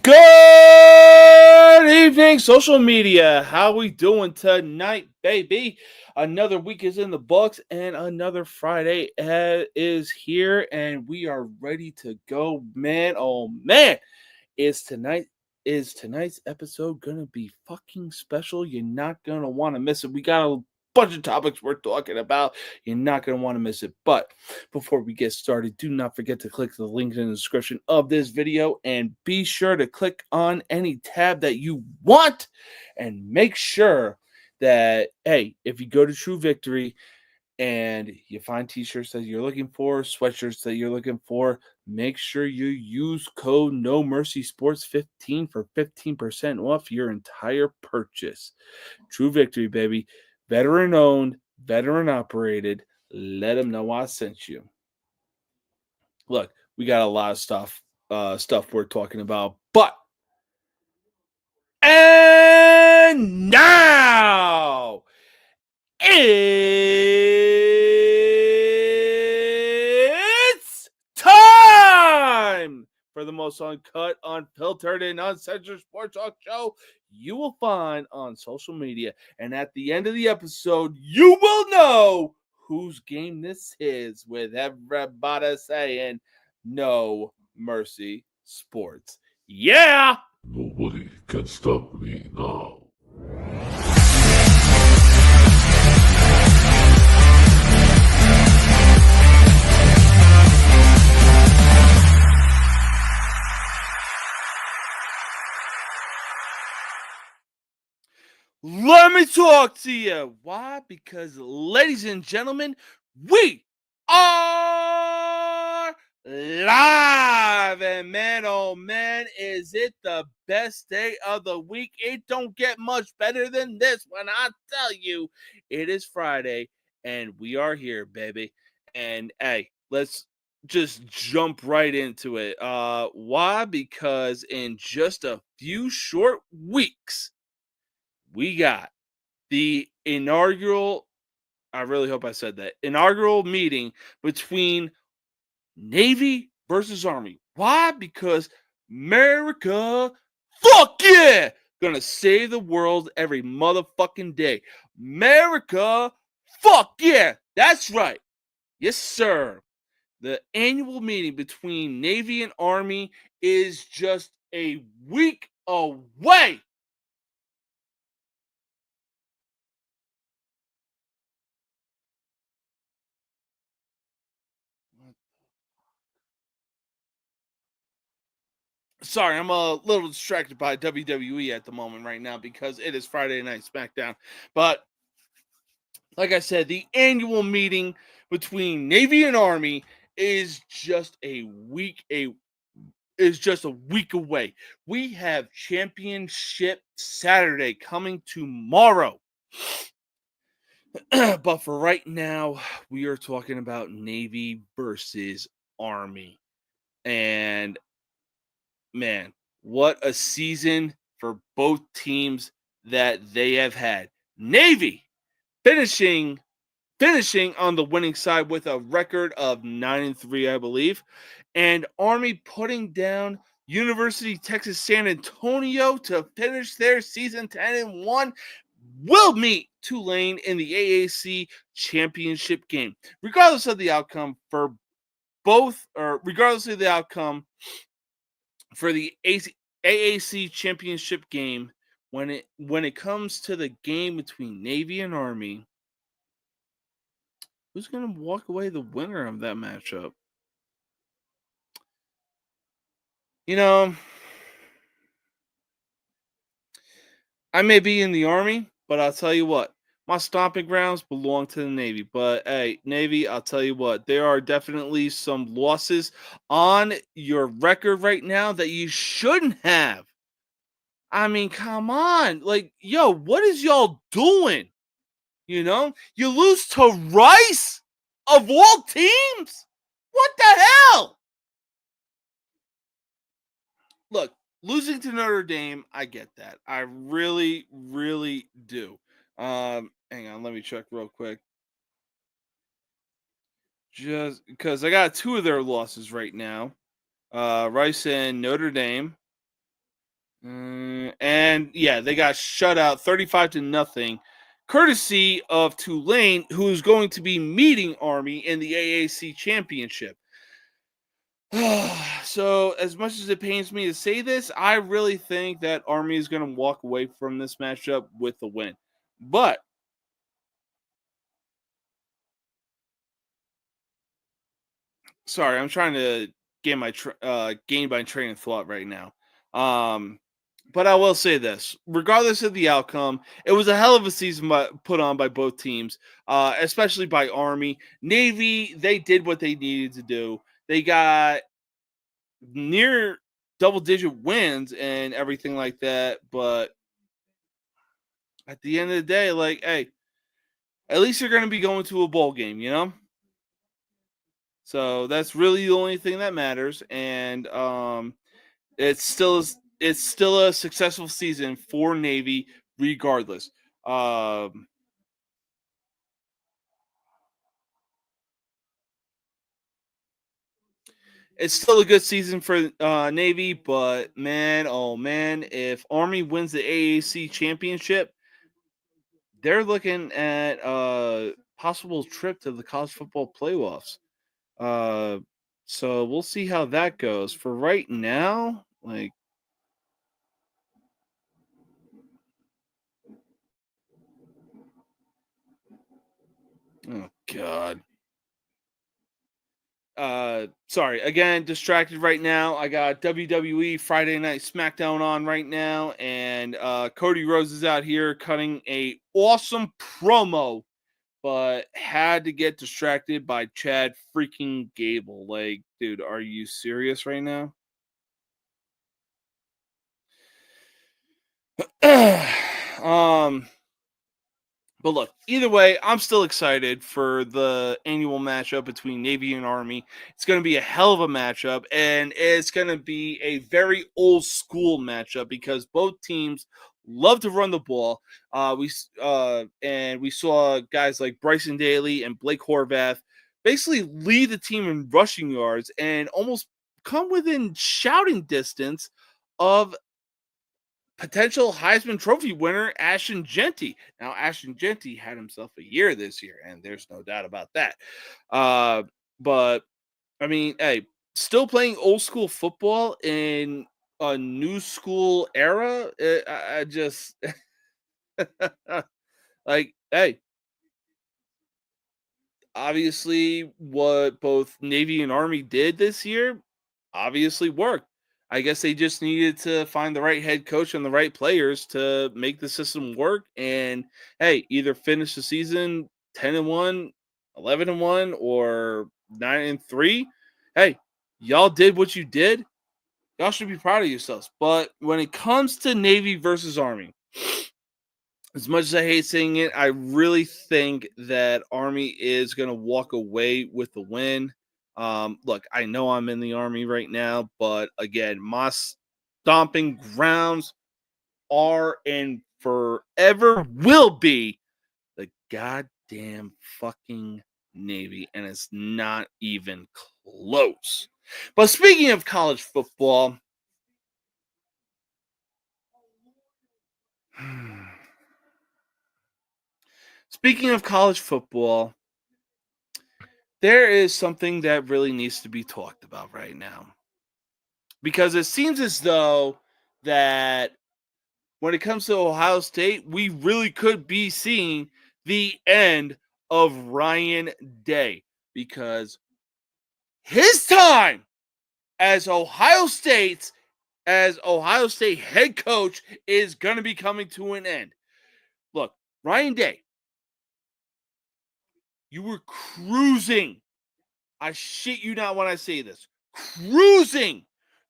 Good evening, social media. How we doing tonight, baby? Another week is in the books, and another Friday is here, and we are ready to go, man. Oh man, is tonight is tonight's episode gonna be fucking special? You're not gonna want to miss it. We got a bunch of topics we're talking about. You're not gonna want to miss it. But before we get started, do not forget to click the link in the description of this video and be sure to click on any tab that you want and make sure that hey, if you go to True Victory and you find t-shirts that you're looking for, sweatshirts that you're looking for, make sure you use code No Mercy Sports 15 for 15% off your entire purchase. True Victory, baby. Veteran owned, veteran operated. Let them know I sent you. Look, we got a lot of stuff we're talking about, but and now it's time for the most uncut, unfiltered, and uncensored sports talk show you will find on social media. And at the end of the episode, you will know whose game this is, with everybody saying No Mercy Sports. Yeah! Nobody can stop me now. Let me talk to you. Why? Because, ladies and gentlemen, we are live. And man, oh man, is it the best day of the week? It don't get much better than this when I tell you it is Friday and we are here, baby. And hey, let's just jump right into it. Why? Because in just a few short weeks, we got the inaugural, I really hope I said that, inaugural meeting between Navy versus Army. Why? Because America, fuck yeah, gonna save the world every motherfucking day. America, fuck yeah, that's right. Yes, sir. The annual meeting between Navy and Army is just a week away. Sorry, I'm a little distracted by WWE at the moment right now because it is Friday Night SmackDown. But like I said, the annual meeting between Navy and Army is just a week away. We have Championship Saturday coming tomorrow. But for right now, we are talking about Navy versus Army. And man, what a season for both teams that they have had. Navy finishing on the winning side with a record of 9-3, I believe, and Army putting down University of Texas San Antonio to finish their season 10-1. Will meet Tulane in the AAC Championship game. Regardless of the outcome for both, or regardless of the outcome for the AAC Championship game, when it comes to the game between Navy and Army, who's going to walk away the winner of that matchup? You know, I may be in the Army, but I'll tell you what, my stomping grounds belong to the Navy. But hey, Navy, I'll tell you what, there are definitely some losses on your record right now that you shouldn't have. I mean, come on. Like, yo, what is y'all doing? You know, you lose to Rice of all teams. What the hell? Look, losing to Notre Dame, I get that. I really, really do. Hang on, let me check real quick. Just because I got two of their losses right now. Rice and Notre Dame. And yeah, they got shut out 35-0, courtesy of Tulane, who's going to be meeting Army in the AAC Championship. So, as much as it pains me to say this, I really think that Army is going to walk away from this matchup with the win. But sorry, I'm trying to gain my train of thought right now. Um, but I will say this: regardless of the outcome, it was a hell of a season put on by both teams, especially by Army. Navy, they did what they needed to do. They got near double-digit wins and everything like that. But at the end of the day, like, hey, at least you're going to be going to a bowl game, you know. So that's really the only thing that matters, and it's still a successful season for Navy, regardless. Um, it's still a good season for Navy, but man, oh man, if Army wins the AAC championship, they're looking at a possible trip to the college football playoffs. Uh, so we'll see how that goes. For right now, like, oh god. Sorry, again, distracted right now. I got WWE Friday Night SmackDown on right now, and Cody Rhodes is out here cutting a awesome promo, but had to get distracted by Chad freaking Gable. Like, dude, are you serious right now? um But look, either way, I'm still excited for the annual matchup between Navy and Army. It's going to be a hell of a matchup, and it's going to be a very old school matchup because both teams love to run the ball. We saw guys like Bryson Daly and Blake Horvath basically lead the team in rushing yards and almost come within shouting distance of potential Heisman Trophy winner Ashton Genty. Now, Ashton Genty had himself a year this year, and there's no doubt about that. But I mean, hey, still playing old school football in a new school era. I just like, hey, obviously, what both Navy and Army did this year obviously worked. I guess they just needed to find the right head coach and the right players to make the system work. And hey, either finish the season 10-1, 11-1, or 9-3. Hey, y'all did what you did. Y'all should be proud of yourselves. But when it comes to Navy versus Army, as much as I hate saying it, I really think that Army is going to walk away with the win. Look, I know I'm in the Army right now, but again, my stomping grounds are and forever will be the goddamn fucking Navy, and it's not even close. But speaking of college football, speaking of college football, there is something that really needs to be talked about right now. Because it seems as though that when it comes to Ohio State, we really could be seeing the end of Ryan Day. Because his time as Ohio State head coach is going to be coming to an end. Look, Ryan Day, you were cruising. I shit you not when I say this. Cruising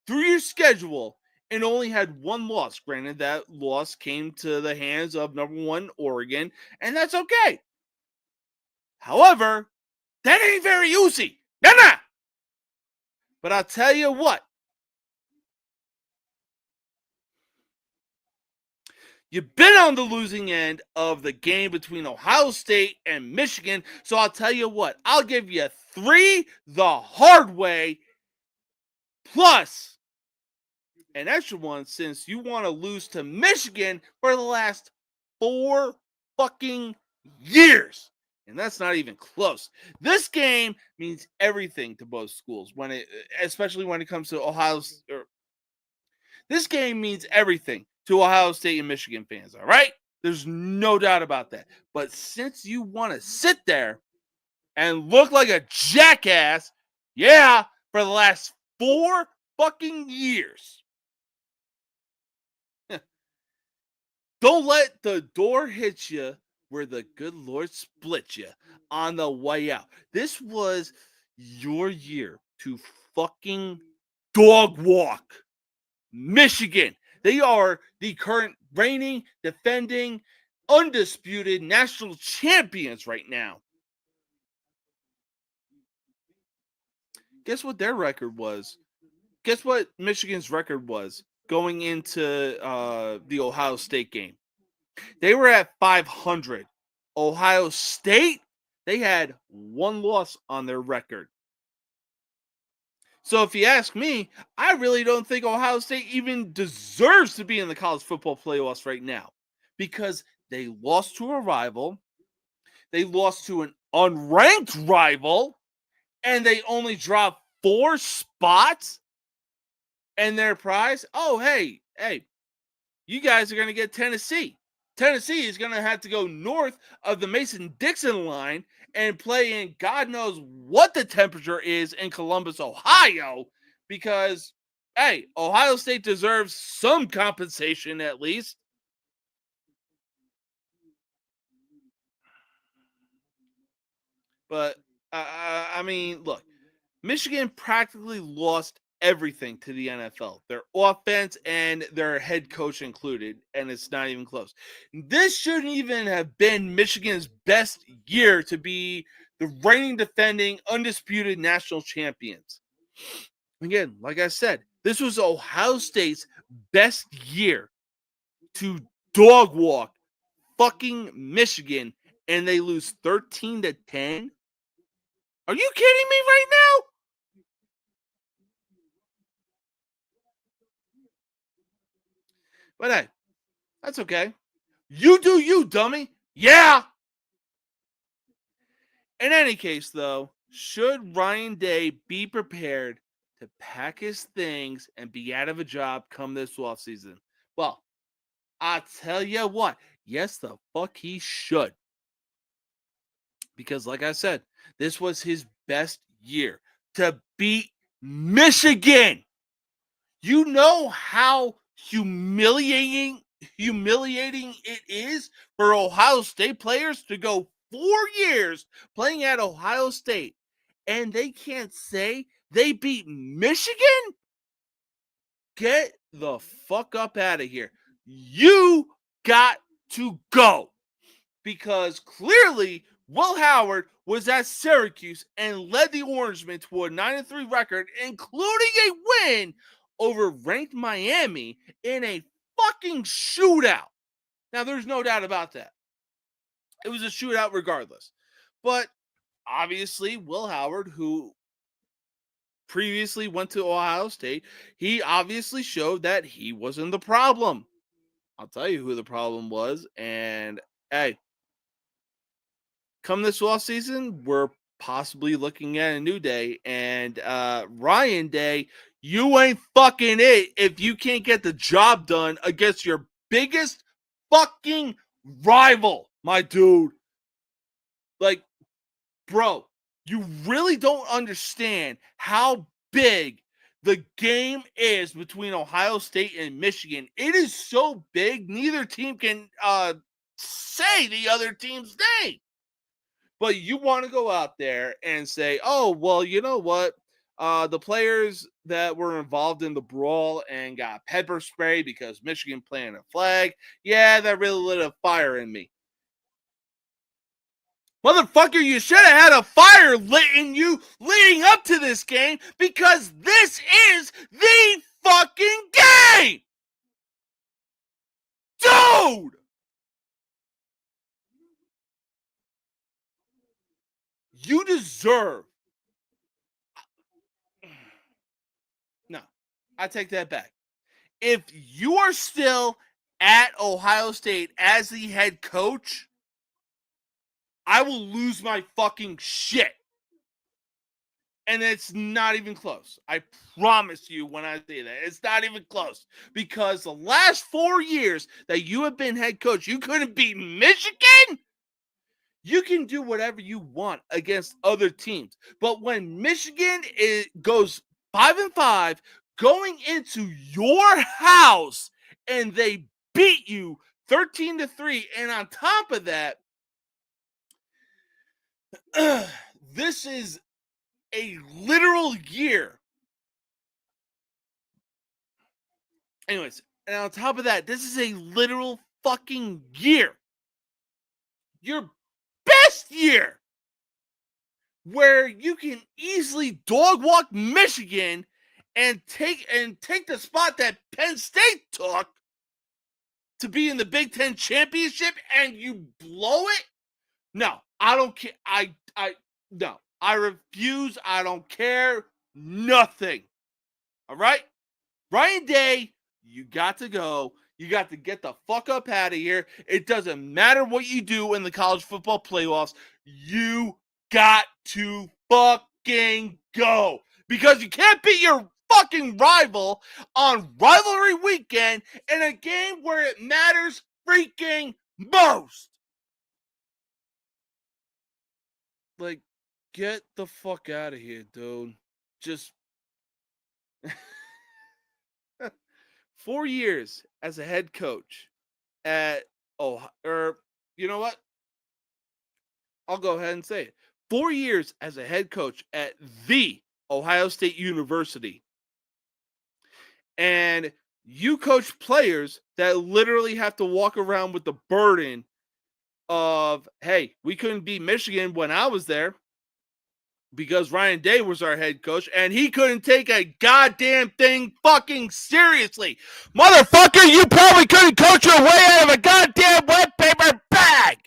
through your schedule and only had one loss. Granted, that loss came to the hands of number one Oregon, and that's okay. However, that ain't very UCEY. Nah. But I'll tell you what. You've been on the losing end of the game between Ohio State and Michigan. So I'll tell you what. I'll give you 3 the hard way plus an extra one since you want to lose to Michigan for the last 4 fucking years. And that's not even close. This game means everything to both schools especially when it comes to this game means everything to Ohio State and Michigan fans, all right? There's no doubt about that. But since you want to sit there and look like a jackass, yeah, for the last 4 fucking years, don't let the door hit you where the good Lord split you on the way out. This was your year to fucking dog walk Michigan. They are the current reigning, defending, undisputed national champions right now. Guess what their record was? Guess what Michigan's record was going into the Ohio State game? They were at 500. Ohio State, they had 1 loss on their record. So if you ask me, I really don't think Ohio State even deserves to be in the college football playoffs right now because they lost to a rival, they lost to an unranked rival, and they only dropped 4 spots. And their prize, oh, hey, you guys are going to get Tennessee. Tennessee is going to have to go north of the Mason-Dixon line and play in God knows what the temperature is in Columbus, Ohio, because, hey, Ohio State deserves some compensation at least. But, I mean, look, Michigan practically lost everything to the NFL, their offense and their head coach included, and it's not even close. This shouldn't even have been Michigan's best year to be the reigning, defending, undisputed national champions. Again, like I said, this was Ohio State's best year to dog walk fucking Michigan, and they lose 13-10. Are you kidding me right now? But hey, that's okay. You do you, dummy. Yeah. In any case, though, should Ryan Day be prepared to pack his things and be out of a job come this offseason? Well, I'll tell you what. Yes, the fuck he should. Because, like I said, this was his best year to beat Michigan. You know how humiliating it is for Ohio State players to go 4 years playing at Ohio State and they can't say they beat Michigan? Get the fuck up out of here. You got to go. Because clearly Will Howard was at Syracuse and led the Orangemen to a 9-3 record, including a win over ranked Miami in a fucking shootout. Now, there's no doubt about that. It was a shootout regardless. But obviously, Will Howard, who previously went to Ohio State, he obviously showed that he wasn't the problem. I'll tell you who the problem was. And hey, come this off season, we're possibly looking at a new day. And Ryan Day, you ain't fucking it if you can't get the job done against your biggest fucking rival, my dude. Like, bro, you really don't understand how big the game is between Ohio State and Michigan. It is so big, neither team can say the other team's name. But you want to go out there and say, oh, well, you know what? The players that were involved in the brawl and got pepper spray because Michigan planted a flag, yeah, that really lit a fire in me. Motherfucker, you should have had a fire lit in you leading up to this game because this is the fucking game! Dude! You deserve. No, I take that back. if you are still at Ohio State as the head coach, I will lose my fucking shit. And it's not even close. I promise you when I say that. It's not even close. Because the last 4 years that you have been head coach, you couldn't beat Michigan. You can do whatever you want against other teams. But when Michigan goes 5-5, going into your house, and they beat you 13-3, and on top of that, this is a literal year. Anyways, and on top of that, this is a literal fucking year. Your best year, where you can easily dog walk Michigan and take the spot that Penn State took to be in the Big Ten championship, and you blow it. No, I don't care. No, I refuse. I don't care. Nothing. All right, Ryan Day, you got to go. You got to get the fuck up out of here. It doesn't matter what you do in the college football playoffs. You got to fucking go. Because you can't beat your fucking rival on rivalry weekend in a game where it matters freaking most. Like, get the fuck out of here, dude. Just 4 years as a head coach at you know what? I'll go ahead and say it. 4 years as a head coach at the Ohio State University. And you coach players that literally have to walk around with the burden of, hey, we couldn't beat Michigan when I was there because Ryan Day was our head coach, and he couldn't take a goddamn thing fucking seriously. Motherfucker, you probably couldn't coach your way out of a goddamn wet paper bag.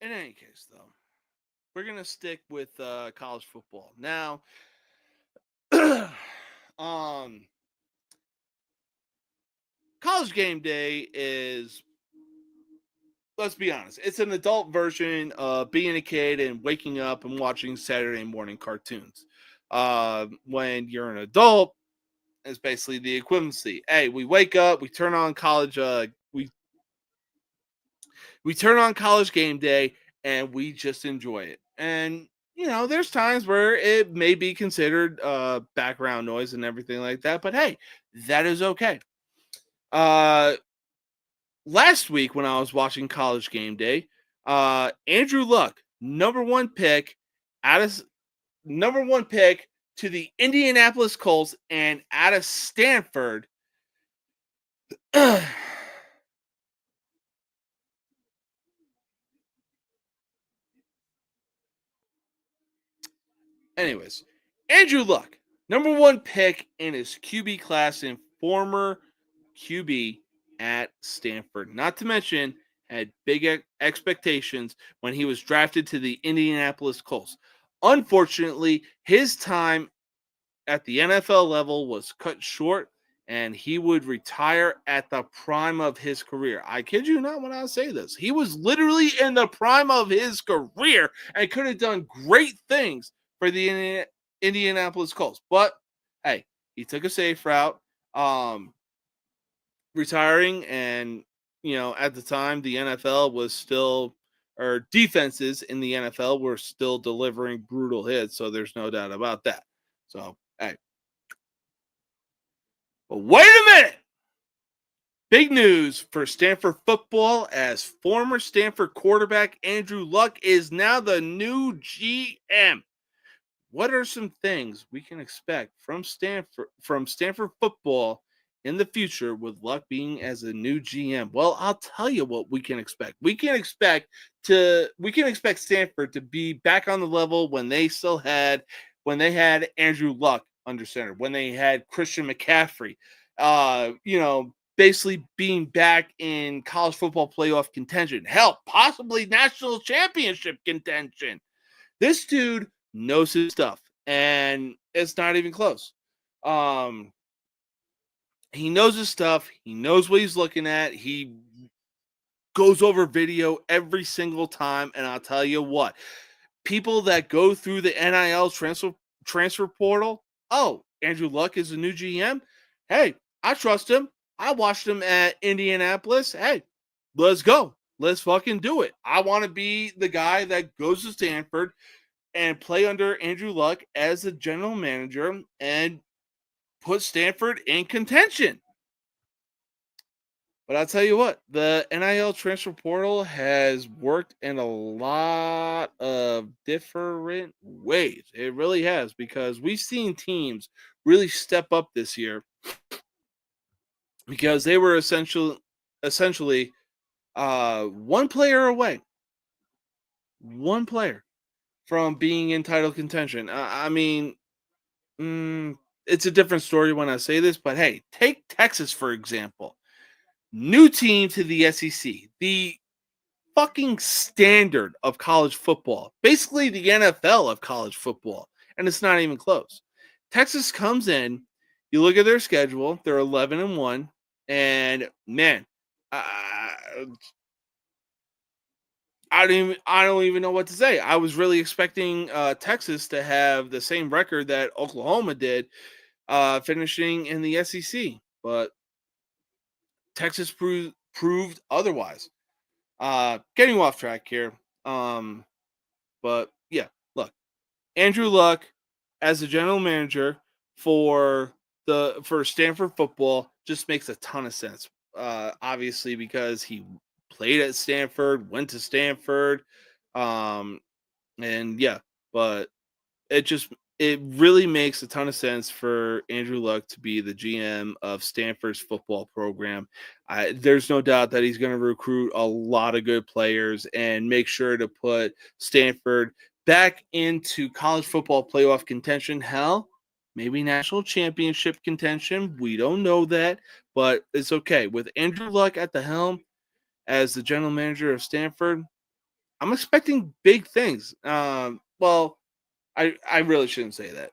In any case, though, we're going to stick with college football. Now, college game day is, let's be honest, it's an adult version of being a kid and waking up and watching Saturday morning cartoons. When you're an adult, it's basically the equivalency. Hey, we wake up, we turn on college, we turn on college game day, and we just enjoy it. And you know, there's times where it may be considered background noise and everything like that, but hey, that is okay. Last week when I was watching college game day, Andrew Luck, number one pick to the Indianapolis Colts and out of Stanford. Anyways, Andrew Luck, number one pick in his QB class and former QB at Stanford. Not to mention, had big expectations when he was drafted to the Indianapolis Colts. Unfortunately, his time at the NFL level was cut short, and he would retire at the prime of his career. I kid you not when I say this. He was literally in the prime of his career and could have done great things for the Indianapolis Colts. But, hey, he took a safe route, retiring, and, you know, at the time, the NFL was still, or defenses in the NFL were still delivering brutal hits, so there's no doubt about that. So, hey. But wait a minute! Big news for Stanford football, as former Stanford quarterback Andrew Luck is now the new GM. What are some things we can expect from Stanford football in the future with Luck being as a new GM? Well, I'll tell you what we can expect. We can expect Stanford to be back on the level when they had Andrew Luck under center, when they had Christian McCaffrey, basically being back in college football playoff contention. Hell, possibly national championship contention. This dude knows his stuff, and it's not even close. He knows his stuff. He knows what he's looking at. He goes over video every single time, and I'll tell you what, people that go through the NIL transfer portal, oh, Andrew Luck is the new GM. Hey, I trust him. I watched him at Indianapolis. Hey, let's go. Let's fucking do it. I want to be the guy that goes to Stanford and play under Andrew Luck as the general manager and put Stanford in contention. But I'll tell you what, the NIL transfer portal has worked in a lot of different ways. It really has, because we've seen teams really step up this year because they were essentially one player away, one player from being in title contention. It's a different story when I say this, but hey, take Texas, for example. New team to the SEC, the fucking standard of college football, basically the NFL of college football, and it's not even close. Texas comes in, you look at their schedule, they're 11-1, and man, I don't even know what to say. I was really expecting Texas to have the same record that Oklahoma did, finishing in the SEC, but Texas proved otherwise. Getting off track here. But yeah, look, Andrew Luck as the general manager for Stanford football just makes a ton of sense. Obviously, because he played at Stanford, went to Stanford, and yeah, but it really makes a ton of sense for Andrew Luck to be the GM of Stanford's football program. There's no doubt that he's going to recruit a lot of good players and make sure to put Stanford back into college football playoff contention. Hell, maybe national championship contention. We don't know that, but it's okay. With Andrew Luck at the helm as the general manager of Stanford, I'm expecting big things. I really shouldn't say that.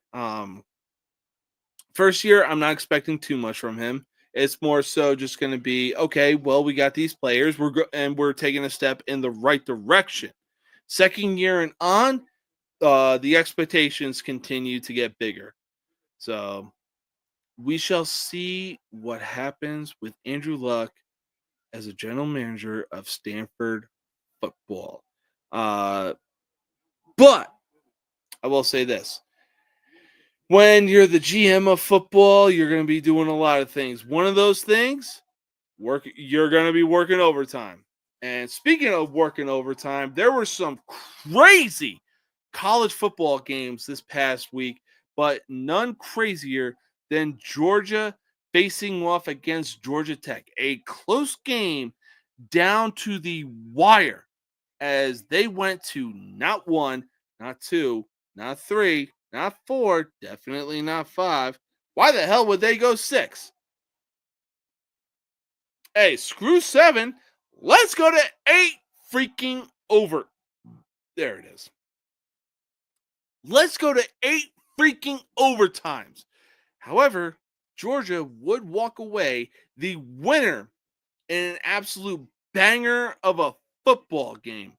First year, I'm not expecting too much from him. It's more so just going to be, okay, well, we got these players, we're taking a step in the right direction. Second year and on, the expectations continue to get bigger. So we shall see what happens with Andrew Luck as a general manager of Stanford football. But I will say this. When you're the GM of football, you're going to be doing a lot of things. One of those things, you're going to be working overtime. And speaking of working overtime, there were some crazy college football games this past week, but none crazier than Georgia facing off against Georgia Tech. A close game down to the wire as they went to not one, not two, not three, not four, definitely not five. Why the hell would they go six? Hey, screw seven. Let's go to 8 freaking over. There it is. Let's go to 8 freaking overtimes. However, Georgia would walk away the winner in an absolute banger of a football game.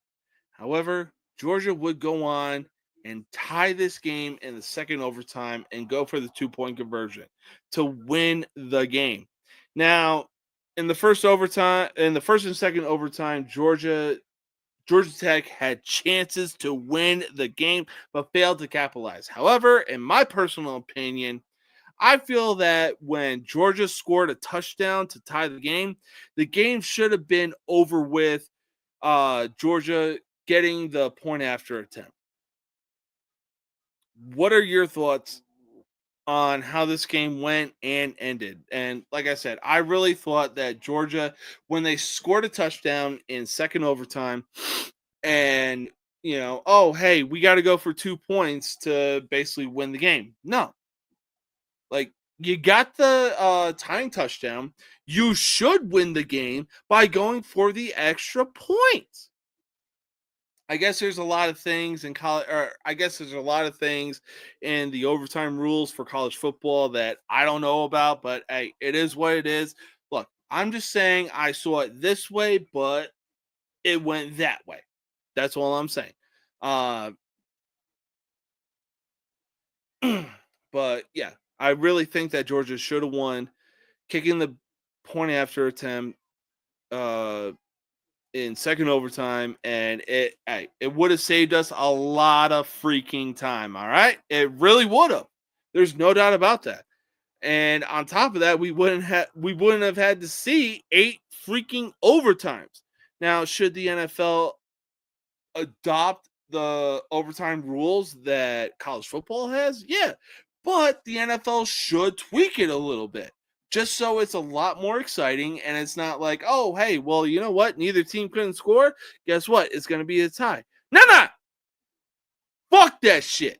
However, Georgia would go on and tie this game in the second overtime and go for the 2-point conversion to win the game. Now, in the first and second overtime, Georgia Tech had chances to win the game, but failed to capitalize. However, in my personal opinion, I feel that when Georgia scored a touchdown to tie the game should have been over with Georgia getting the point after attempt. What are your thoughts on how this game went and ended? And like I said, I really thought that Georgia, when they scored a touchdown in second overtime and, oh, hey, we got to go for 2 points to basically win the game. No. Like, You got the tying touchdown. You should win the game by going for the extra points. I guess there's a lot of things in college, or I guess there's a lot of things in the overtime rules for college football that I don't know about, but hey, it is what it is. Look, I'm just saying I saw it this way, but it went that way. That's all I'm saying. Uh, but yeah, I really think that Georgia should have won, kicking the point after attempt in second overtime, and it would have saved us a lot of freaking time. All right, it really would have. There's no doubt about that. And on top of that, we wouldn't have had to see 8 freaking overtimes. Now, should the NFL adopt the overtime rules that college football has? Yeah. But the NFL should tweak it a little bit just so it's a lot more exciting and it's not like, oh, hey, well, you know what? Neither team couldn't score. Guess what? It's going to be a tie. No. Fuck that shit.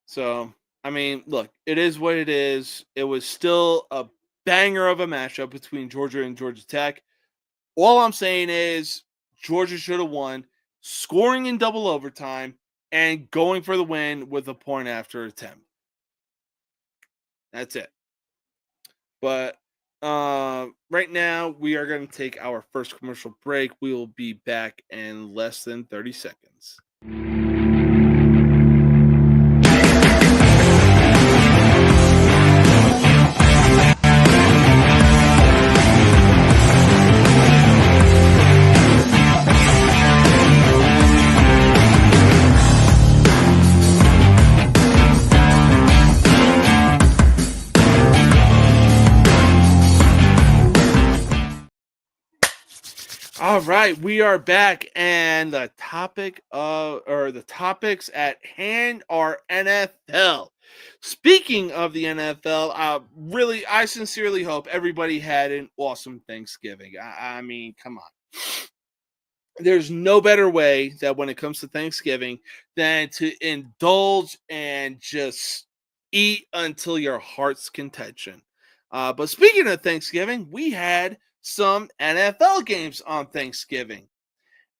So, I mean, look, it is what it is. It was still a banger of a matchup between Georgia and Georgia Tech. All I'm saying is Georgia should have won, scoring in double overtime and going for the win with a point after attempt. That's it. But right now, we are going to take our first commercial break. We will be back in less than 30 seconds. All right, we are back, and the topics at hand are NFL. Speaking of the NFL, I sincerely hope everybody had an awesome Thanksgiving. I mean, come on. There's no better way that when it comes to Thanksgiving than to indulge and just eat until your heart's contention. But speaking of Thanksgiving, we had some NFL games on Thanksgiving.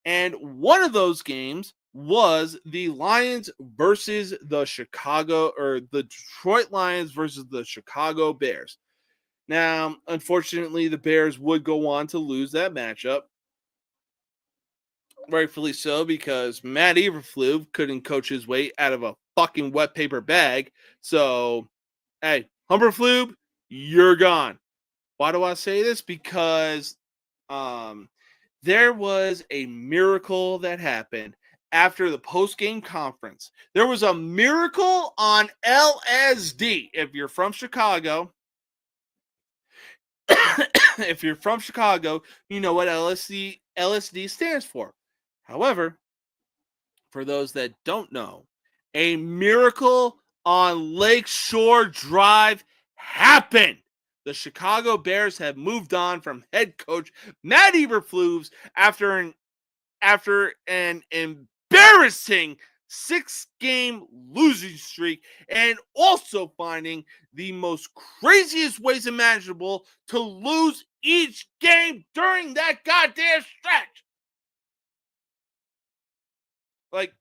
And one of those games was the Lions versus the Detroit Lions versus the Chicago Bears. Now, unfortunately, the Bears would go on to lose that matchup. Rightfully so, because Matt Eberflus couldn't coach his way out of a fucking wet paper bag. So, hey, Humberflube, you're gone. Why do I say this? Because there was a miracle that happened after the post-game conference. There was a miracle on LSD. If you're from Chicago, you know what LSD stands for. However, for those that don't know, a miracle on Lakeshore Drive happened. The Chicago Bears have moved on from head coach Matt Eberflus after an embarrassing 6-game losing streak, and also finding the most craziest ways imaginable to lose each game during that goddamn stretch. Like,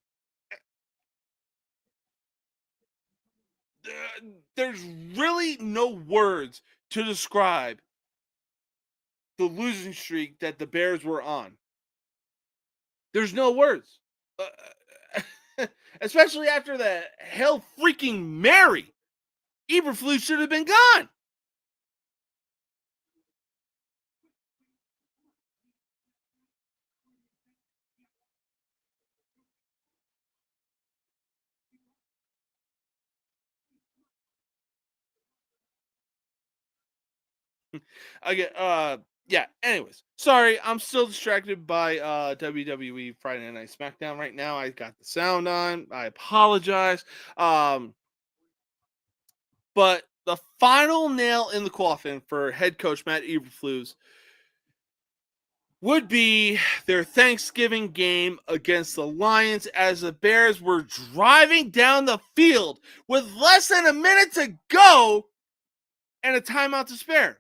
there's really no words to describe the losing streak that the Bears were on. There's no words. Especially after the hell freaking Mary. Eberflus should have been gone. Yeah, anyways. Sorry, I'm still distracted by WWE Friday Night SmackDown right now. I got the sound on. I apologize. But the final nail in the coffin for head coach Matt Eberflus would be their Thanksgiving game against the Lions as the Bears were driving down the field with less than a minute to go and a timeout to spare.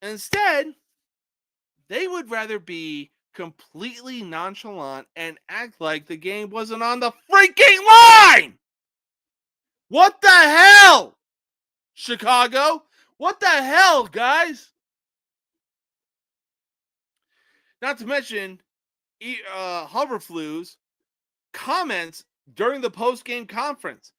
Instead, they would rather be completely nonchalant and act like the game wasn't on the freaking line. What the hell, Chicago? What the hell, guys? Not to mention, Hoverflu's comments during the post-game conference.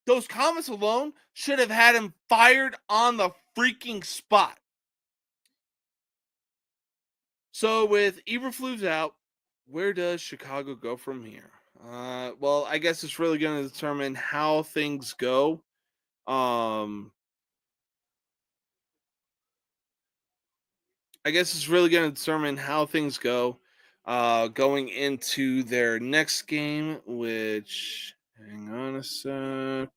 Those comments alone should have had him fired on the freaking spot. So with Eberflus out, where does Chicago go from here? Well, I guess it's really going to determine how things go. I guess it's really going to determine how things go going into their next game, which, hang on a sec.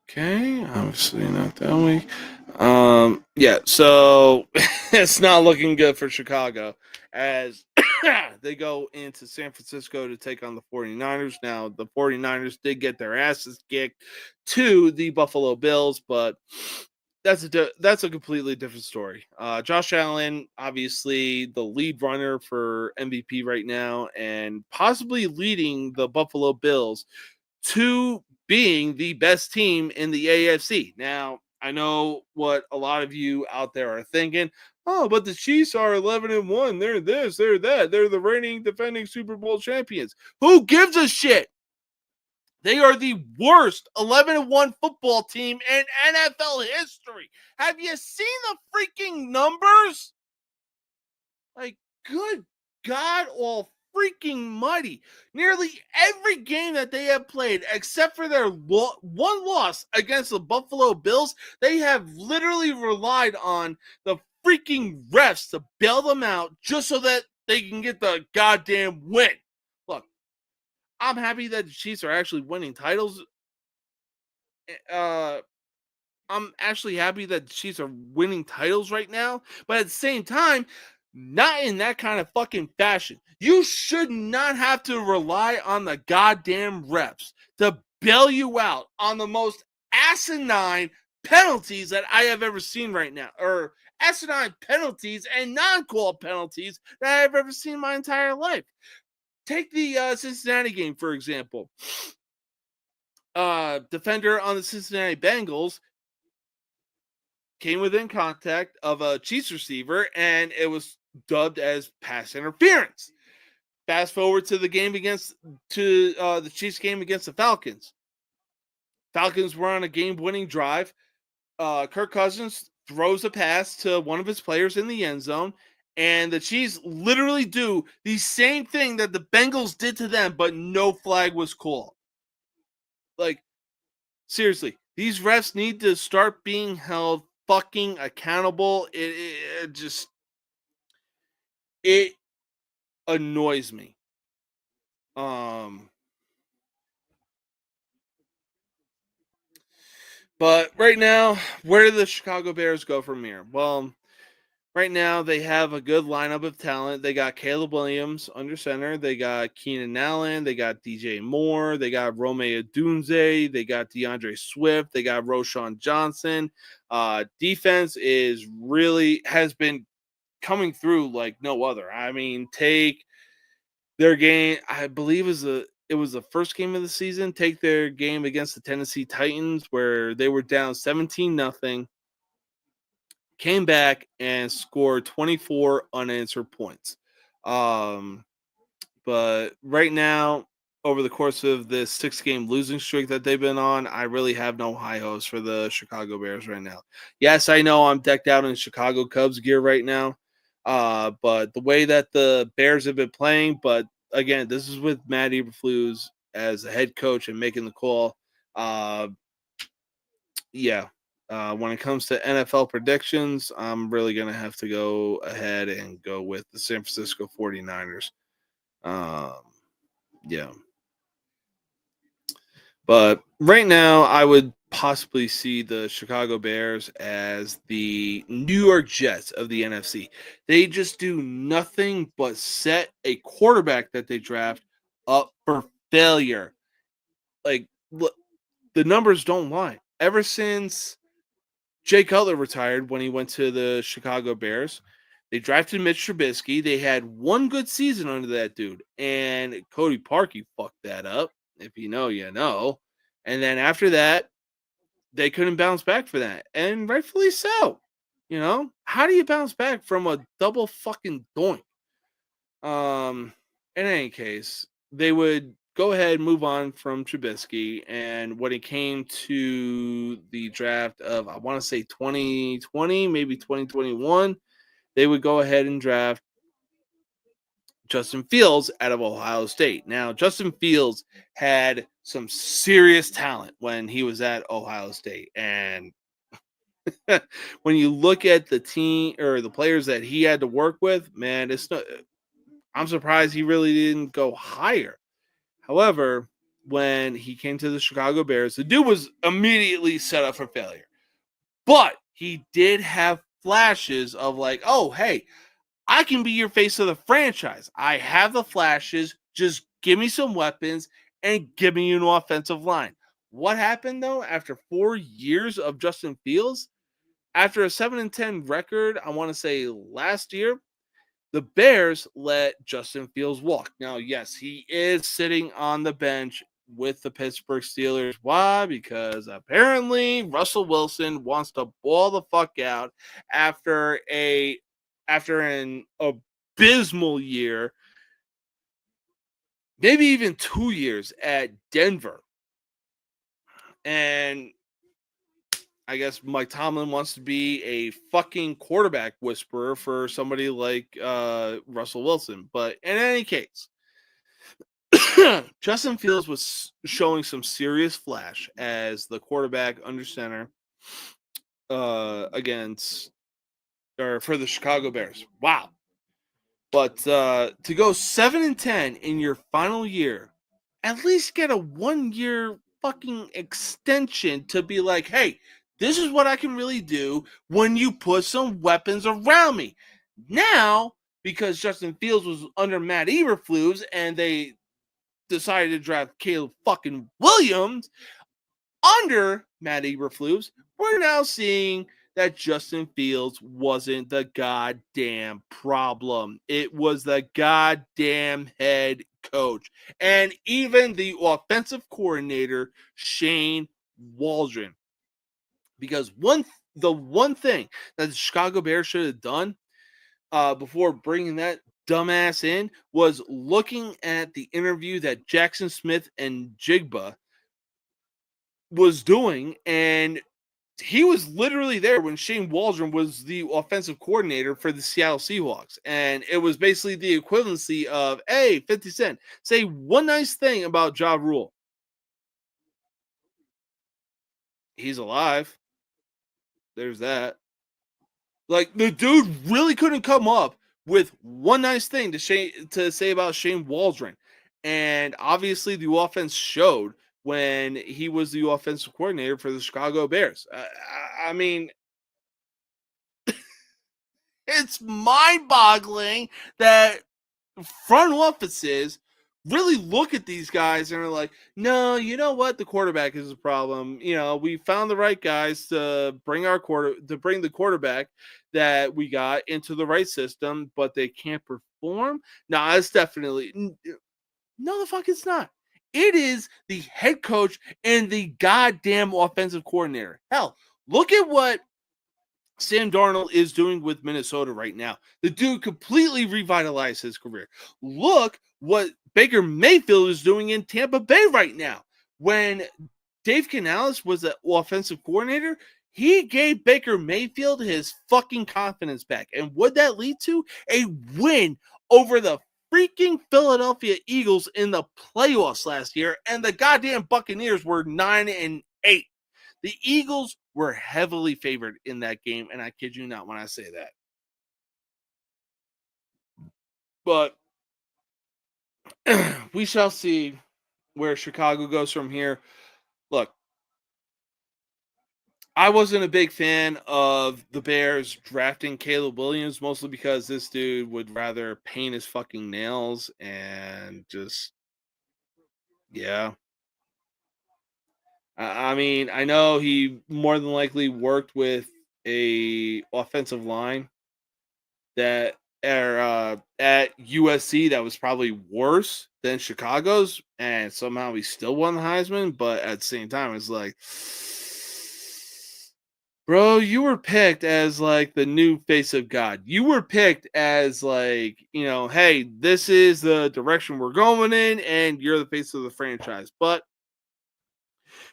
Okay, obviously not that week. Yeah, so it's not looking good for Chicago as they go into San Francisco to take on the 49ers. Now, the 49ers did get their asses kicked to the Buffalo Bills, but that's a completely different story. Josh Allen, obviously the lead runner for MVP right now, and possibly leading the Buffalo Bills to being the best team in the AFC. Now, I know what a lot of you out there are thinking. Oh, but the Chiefs are 11-1. They're this, they're that. They're the reigning defending Super Bowl champions. Who gives a shit? They are the worst 11-1 football team in NFL history. Have you seen the freaking numbers? Like, good God, all freaking mighty. Nearly every game that they have played, except for their one loss against the Buffalo Bills, they have literally relied on the freaking refs to bail them out just so that they can get the goddamn win. Look, I'm happy that the Chiefs are actually winning titles. I'm actually happy that the Chiefs are winning titles right now, but at the same time, not in that kind of fucking fashion. You should not have to rely on the goddamn refs to bail you out on the most asinine penalties that I have ever seen right now, or asinine penalties and non-call penalties that I've ever seen in my entire life. Take the Cincinnati game, for example. Defender on the Cincinnati Bengals came within contact of a Chiefs receiver, and it was dubbed as pass interference. Fast forward to the game the Chiefs game against the Falcons. Falcons were on a game-winning drive. Kirk Cousins throws a pass to one of his players in the end zone, and the Chiefs literally do the same thing that the Bengals did to them, but no flag was called. Like, seriously, these refs need to start being held fucking accountable. It annoys me. But right now, where do the Chicago Bears go from here? Well, right now they have a good lineup of talent. They got Caleb Williams under center. They got Keenan Allen. They got DJ Moore. They got Rome Odunze. They got DeAndre Swift. They got Roschon Johnson. Defense has been coming through like no other. I mean, take their game, I believe it was the first game of the season. Take their game against the Tennessee Titans where they were down 17-0, came back and scored 24 unanswered points. But right now, over the course of this 6-game losing streak that they've been on, I really have no high hopes for the Chicago Bears right now. Yes, I know I'm decked out in Chicago Cubs gear right now, but the way that the Bears have been playing, but again, this is with Matt Eberflus as the head coach and making the call. Yeah, When it comes to NFL predictions, I'm really going to have to go ahead and go with the San Francisco 49ers. Yeah. But right now, I would possibly see the Chicago Bears as the New York Jets of the NFC. They just do nothing but set a quarterback that they draft up for failure. Like, look, the numbers don't lie. Ever since Jay Cutler retired when he went to the Chicago Bears, they drafted Mitch Trubisky. They had one good season under that dude, and Cody Parkey fucked that up. If you know, you know. And then after that, they couldn't bounce back for that, and rightfully so. You know, how do you bounce back from a double fucking doink? In any case, they would go ahead and move on from Trubisky, and when it came to the draft of, I want to say 2020, maybe 2021, they would go ahead and draft Justin Fields out of Ohio State. Now, Justin Fields had some serious talent when he was at Ohio State. And when you look at the team or the players that he had to work with, man, I'm surprised he really didn't go higher. However, when he came to the Chicago Bears, the dude was immediately set up for failure. But he did have flashes of like, oh, hey, I can be your face of the franchise. I have the flashes. Just give me some weapons and give me an offensive line. What happened, though, after 4 years of Justin Fields? After a 7-10 record, I want to say last year, the Bears let Justin Fields walk. Now, yes, he is sitting on the bench with the Pittsburgh Steelers. Why? Because apparently Russell Wilson wants to ball the fuck out after an abysmal year, maybe even 2 years at Denver. And I guess Mike Tomlin wants to be a fucking quarterback whisperer for somebody like Russell Wilson. But in any case, Justin Fields was showing some serious flash as the quarterback under center for the Chicago Bears. Wow. But to go 7-10 in your final year, at least get a 1-year fucking extension to be like, hey, this is what I can really do when you put some weapons around me. Now, because Justin Fields was under Matt Eberflus and they decided to draft Caleb fucking Williams under Matt Eberflus, we're now seeing that Justin Fields wasn't the goddamn problem. It was the goddamn head coach. And even the offensive coordinator, Shane Waldron. Because the one thing that the Chicago Bears should have done before bringing that dumbass in was looking at the interview that Jackson Smith and Jigba was doing, and he was literally there when Shane Waldron was the offensive coordinator for the Seattle Seahawks. And it was basically the equivalency of, hey, 50 Cent, say one nice thing about Ja Rule. He's alive. There's that. Like, the dude really couldn't come up with one nice thing to say about Shane Waldron. And obviously the offense showed when he was the offensive coordinator for the Chicago Bears. I mean, it's mind-boggling that front offices really look at these guys and are like, no, you know what? The quarterback is a problem. You know, we found the right guys to bring the quarterback that we got into the right system, but they can't perform. No, it's definitely no, the fuck it's not. It is the head coach and the goddamn offensive coordinator. Hell, look at what Sam Darnold is doing with Minnesota right now. The dude completely revitalized his career. Look what Baker Mayfield is doing in Tampa Bay right now. When Dave Canales was the offensive coordinator, he gave Baker Mayfield his fucking confidence back. And would that lead to a win over the freaking Philadelphia Eagles in the playoffs last year? And the goddamn Buccaneers were 9-8. The Eagles were heavily favored in that game, and I kid you not when I say that. But we shall see where Chicago goes from here. Look, I wasn't a big fan of the Bears drafting Caleb Williams, mostly because this dude would rather paint his fucking nails and just, yeah. I mean, I know he more than likely worked with a offensive line that are at USC that was probably worse than Chicago's, and somehow he still won the Heisman. But at the same time, it's like, bro, you were picked as like the new face of God. You were picked as like, hey, this is the direction we're going in, and you're the face of the franchise. But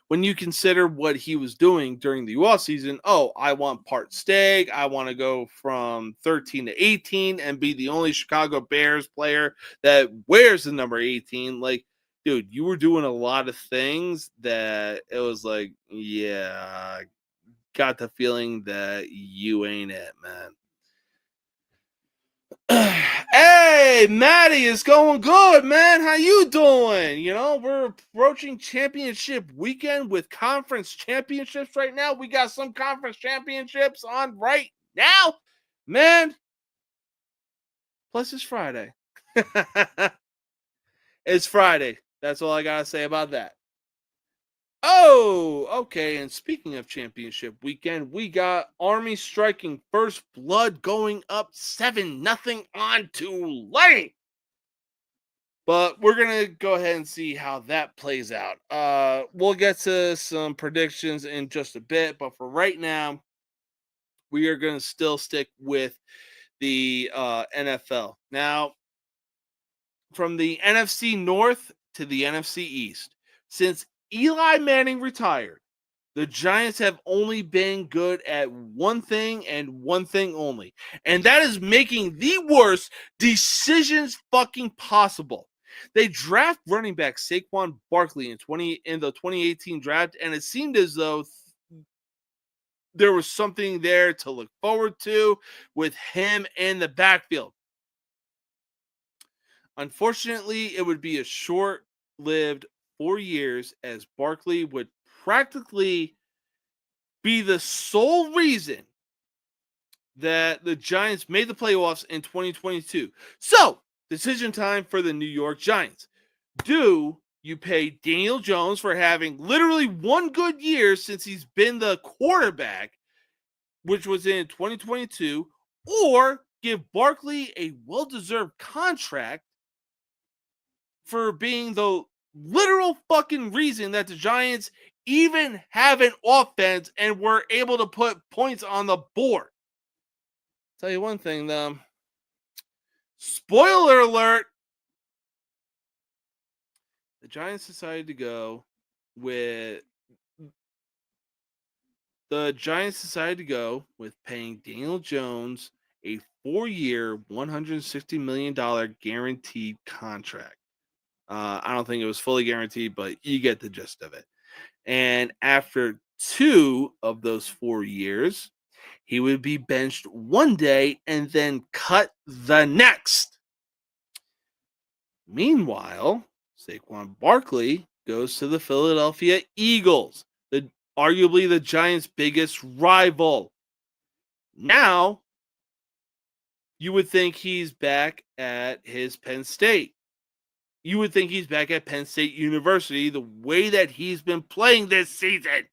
when you consider what he was doing during the off season, I want part stag. I want to go from 13 to 18 and be the only Chicago Bears player that wears the number 18. Like, dude, you were doing a lot of things that it was like, yeah, got the feeling that you ain't it, man. Hey, Maddie, it's going good, man. How you doing? We're approaching championship weekend with conference championships right now. We got some conference championships on right now, man. Plus, it's Friday. It's Friday. That's all I gotta say about that. Oh, okay. And speaking of championship weekend, we got Army striking first blood, going up 7-0 on Tulane. But we're going to go ahead and see how that plays out. We'll get to some predictions in just a bit, but for right now, we are going to still stick with the NFL. Now, from the NFC North to the NFC East, since Eli Manning retired, the Giants have only been good at one thing and one thing only, and that is making the worst decisions fucking possible. They draft running back Saquon Barkley in the 2018 draft, and it seemed as though there was something there to look forward to with him in the backfield. Unfortunately, it would be a short-lived 4 years, as Barkley would practically be the sole reason that the Giants made the playoffs in 2022. So, decision time for the New York Giants. Do you pay Daniel Jones for having literally one good year since he's been the quarterback, which was in 2022, or give Barkley a well-deserved contract for being the literal fucking reason that the Giants even have an offense and were able to put points on the board? Tell you one thing, though. Spoiler alert. The Giants decided to go with paying Daniel Jones a 4-year, $160 million guaranteed contract. I don't think it was fully guaranteed, but you get the gist of it. And after 2 of those 4 years, he would be benched one day and then cut the next. Meanwhile, Saquon Barkley goes to the Philadelphia Eagles, arguably the Giants' biggest rival. Now, you would think he's back at his Penn State. You would think he's back at Penn State University the way that he's been playing this season.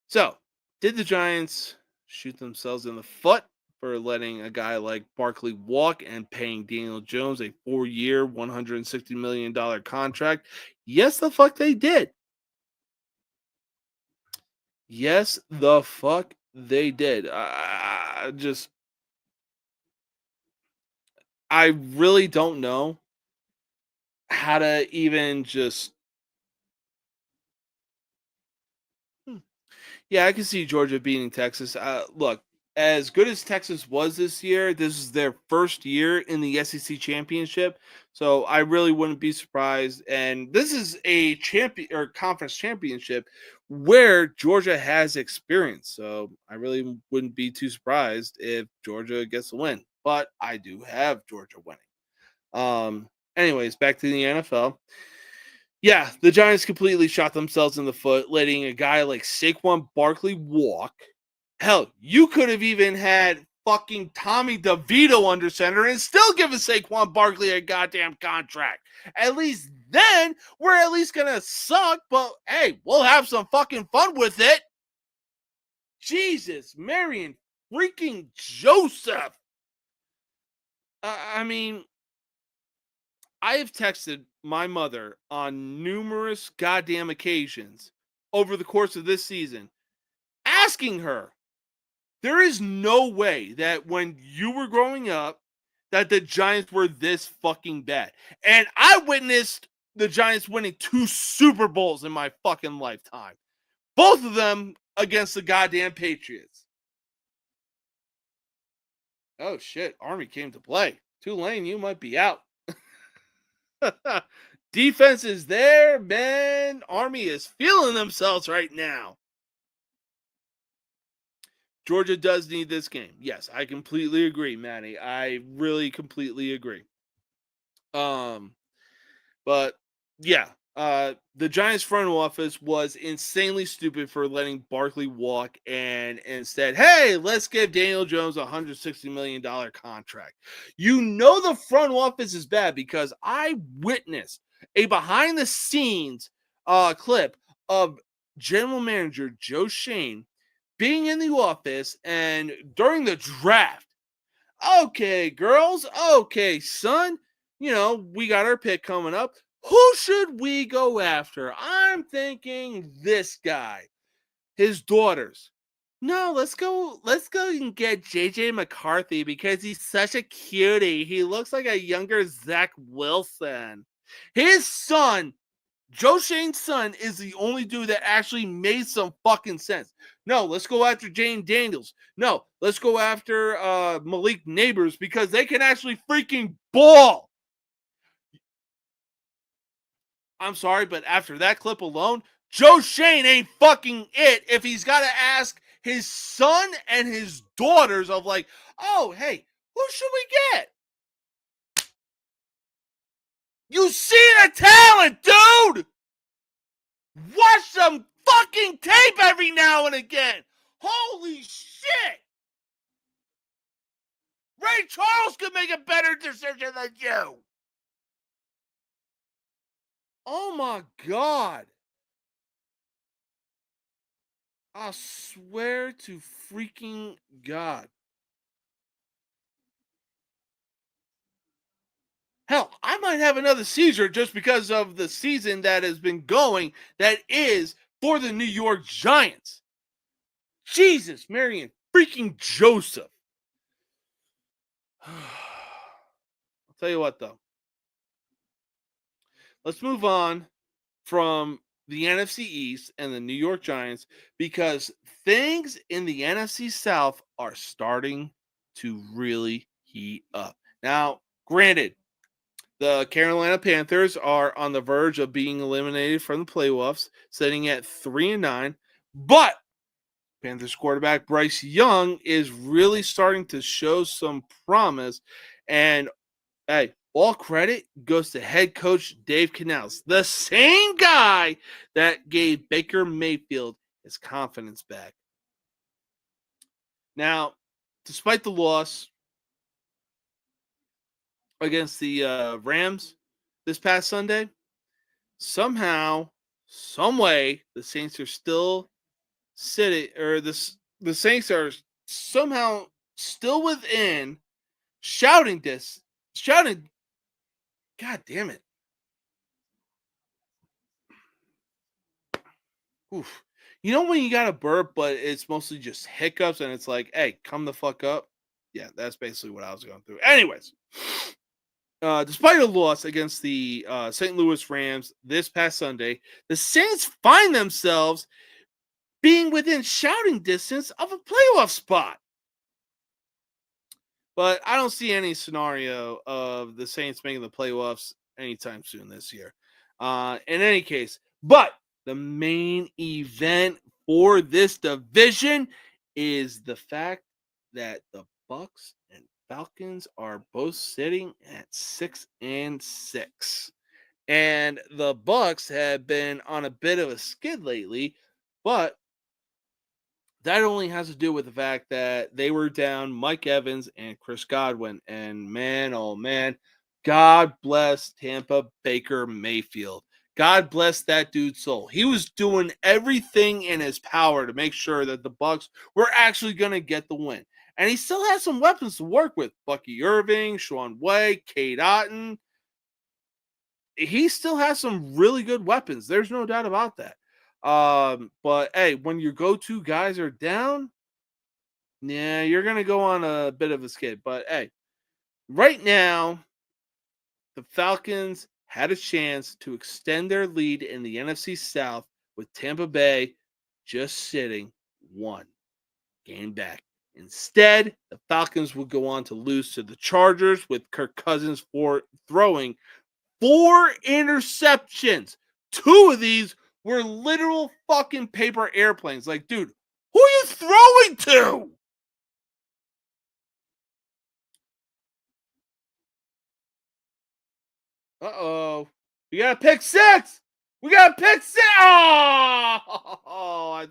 So, did the Giants shoot themselves in the foot for letting a guy like Barkley walk and paying Daniel Jones a 4-year, $160 million contract? Yes, the fuck they did. Yes, the fuck they did. I really don't know how to even just. Yeah, I can see Georgia beating Texas. Look, as good as Texas was this year, this is their first year in the SEC Championship. So I really wouldn't be surprised. And this is a champion or conference championship where Georgia has experience. So I really wouldn't be too surprised if Georgia gets the win. But I do have Georgia winning. Anyways, back to the NFL. Yeah, the Giants completely shot themselves in the foot, letting a guy like Saquon Barkley walk. Hell, you could have even had fucking Tommy DeVito under center and still given Saquon Barkley a goddamn contract. At least then, we're at least going to suck, but hey, we'll have some fucking fun with it. Jesus, Marion freaking Joseph. I mean, I have texted my mother on numerous goddamn occasions over the course of this season, asking her, there is no way that when you were growing up that the Giants were this fucking bad. And I witnessed the Giants winning 2 Super Bowls in my fucking lifetime. Both of them against the goddamn Patriots. Oh shit, Army came to play. Tulane, you might be out. Defense is there, man. Army is feeling themselves right now. Georgia does need this game. Yes, I completely agree, Manny. I really completely agree. But yeah, the Giants front office was insanely stupid for letting Barkley walk and instead, hey, let's give Daniel Jones a $160 million contract. You know the front office is bad because I witnessed a behind the scenes clip of general manager Joe Shane being in the office and during the draft. Okay, girls. Okay, son. You know, we got our pick coming up. Who should we go after? I'm thinking this guy. His daughters. No, let's go and get JJ McCarthy because he's such a cutie. He looks like a younger Zach Wilson. His son, Joe Shane's son, is the only dude that actually made some fucking sense. No, let's go after Jane Daniels. No, let's go after Malik Neighbors because they can actually freaking ball. I'm sorry, but after that clip alone, Joe Shane ain't fucking it if he's got to ask his son and his daughters of like, oh, hey, who should we get? You see the talent, dude! Watch some fucking tape every now and again. Holy shit! Ray Charles could make a better decision than you. Oh my God. I swear to freaking God. Hell, I might have another seizure just because of the season that has been going that is for the New York Giants. Jesus, Marion freaking Joseph. I'll tell you what, though. Let's move on from the NFC East and the New York Giants because things in the NFC South are starting to really heat up. Now, granted, the Carolina Panthers are on the verge of being eliminated from the playoffs, sitting at 3-9. But Panthers quarterback Bryce Young is really starting to show some promise. And hey, all credit goes to head coach Dave Canales, the same guy that gave Baker Mayfield his confidence back. Now, despite the loss against the Rams this past Sunday, somehow, some way, the Saints are still sitting, or the Saints are somehow still within shouting. God damn it. Oof. You know when you got a burp, but it's mostly just hiccups, and it's like, hey, come the fuck up. Yeah, that's basically what I was going through. Anyways, despite a loss against the St. Louis Rams this past Sunday, the Saints find themselves being within shouting distance of a playoff spot. But I don't see any scenario of the Saints making the playoffs anytime soon this year. In any case, but the main event for this division is the fact that the Bucks and Falcons are both sitting at 6-6. And the Bucks have been on a bit of a skid lately, but that only has to do with the fact that they were down Mike Evans and Chris Godwin. And man, oh man, God bless Tampa Baker Mayfield. God bless that dude's soul. He was doing everything in his power to make sure that the Bucks were actually going to get the win. And he still has some weapons to work with. Bucky Irving, Shaun Wade, Cade Otton. He still has some really good weapons. There's no doubt about that. But hey, when your go-to guys are down, yeah, you're gonna go on a bit of a skid. But hey, right now, the Falcons had a chance to extend their lead in the NFC South with Tampa Bay just sitting one game back. Instead, the Falcons would go on to lose to the Chargers with Kirk Cousins for throwing 4 interceptions. 2 of these were literal fucking paper airplanes. Like, dude, who are you throwing to? Uh-oh. We got a pick 6. We got a pick 6. Oh,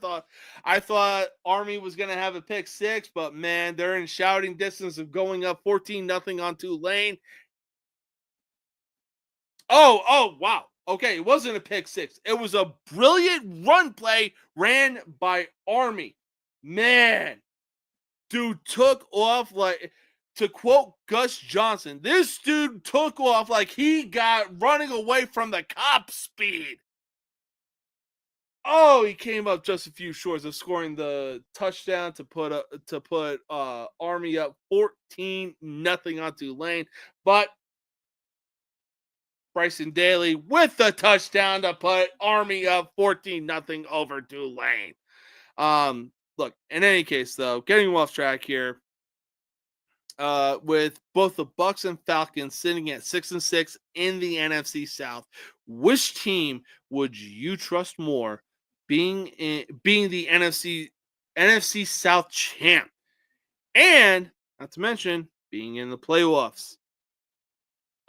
I thought Army was going to have a pick 6, but man, they're in shouting distance of going up 14-0 on Tulane. Oh, wow. Okay, it wasn't a pick 6. It was a brilliant run play ran by Army. Man, dude took off like, to quote Gus Johnson, this dude took off like he got running away from the cop speed. Oh, he came up just a few short of scoring the touchdown to put Army up 14-0 on Tulane, but Bryson Daly with the touchdown to put Army up 14-0 over Tulane. Look, in any case, though, getting off track here, with both the Bucks and Falcons sitting at 6-6 in the NFC South, which team would you trust more being the NFC South champ, and not to mention being in the playoffs?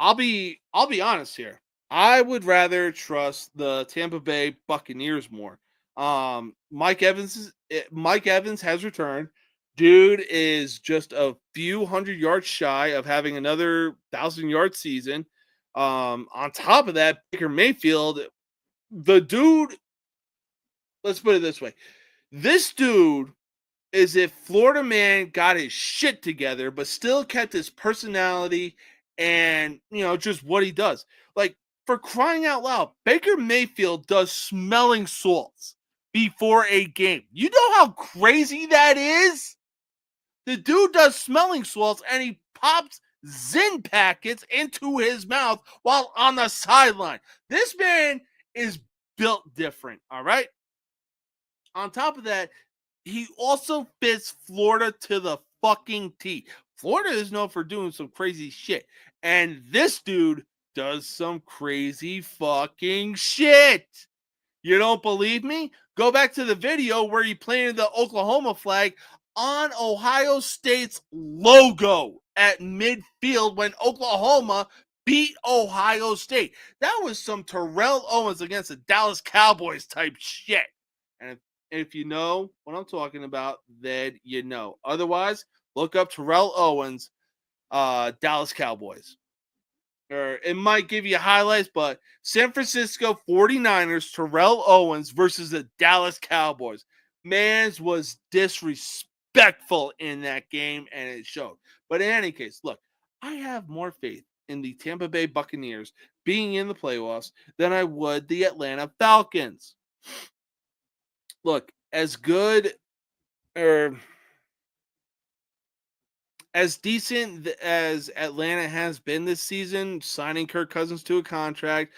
I'll be honest here. I would rather trust the Tampa Bay Buccaneers more. Mike Evans has returned. Dude is just a few hundred yards shy of having another 1,000-yard season. On top of that, Baker Mayfield, the dude, let's put it this way. This dude is if Florida man got his shit together, but still kept his personality and, just what he does. Like, for crying out loud, Baker Mayfield does smelling salts before a game. You know how crazy that is? The dude does smelling salts and he pops Zyn packets into his mouth while on the sideline. This man is built different, all right? On top of that, he also fits Florida to the fucking T. Florida is known for doing some crazy shit. And this dude does some crazy fucking shit. You don't believe me? Go back to the video where he planted the Oklahoma flag on Ohio State's logo at midfield when Oklahoma beat Ohio State. That was some Terrell Owens against the Dallas Cowboys type shit. And if you know what I'm talking about, then you know. Otherwise, look up Terrell Owens, Dallas Cowboys. Or it might give you highlights, but San Francisco 49ers, Terrell Owens versus the Dallas Cowboys. Mans was disrespectful in that game, and it showed. But in any case, look, I have more faith in the Tampa Bay Buccaneers being in the playoffs than I would the Atlanta Falcons. Look, as good or as decent as Atlanta has been this season, signing Kirk Cousins to a contract,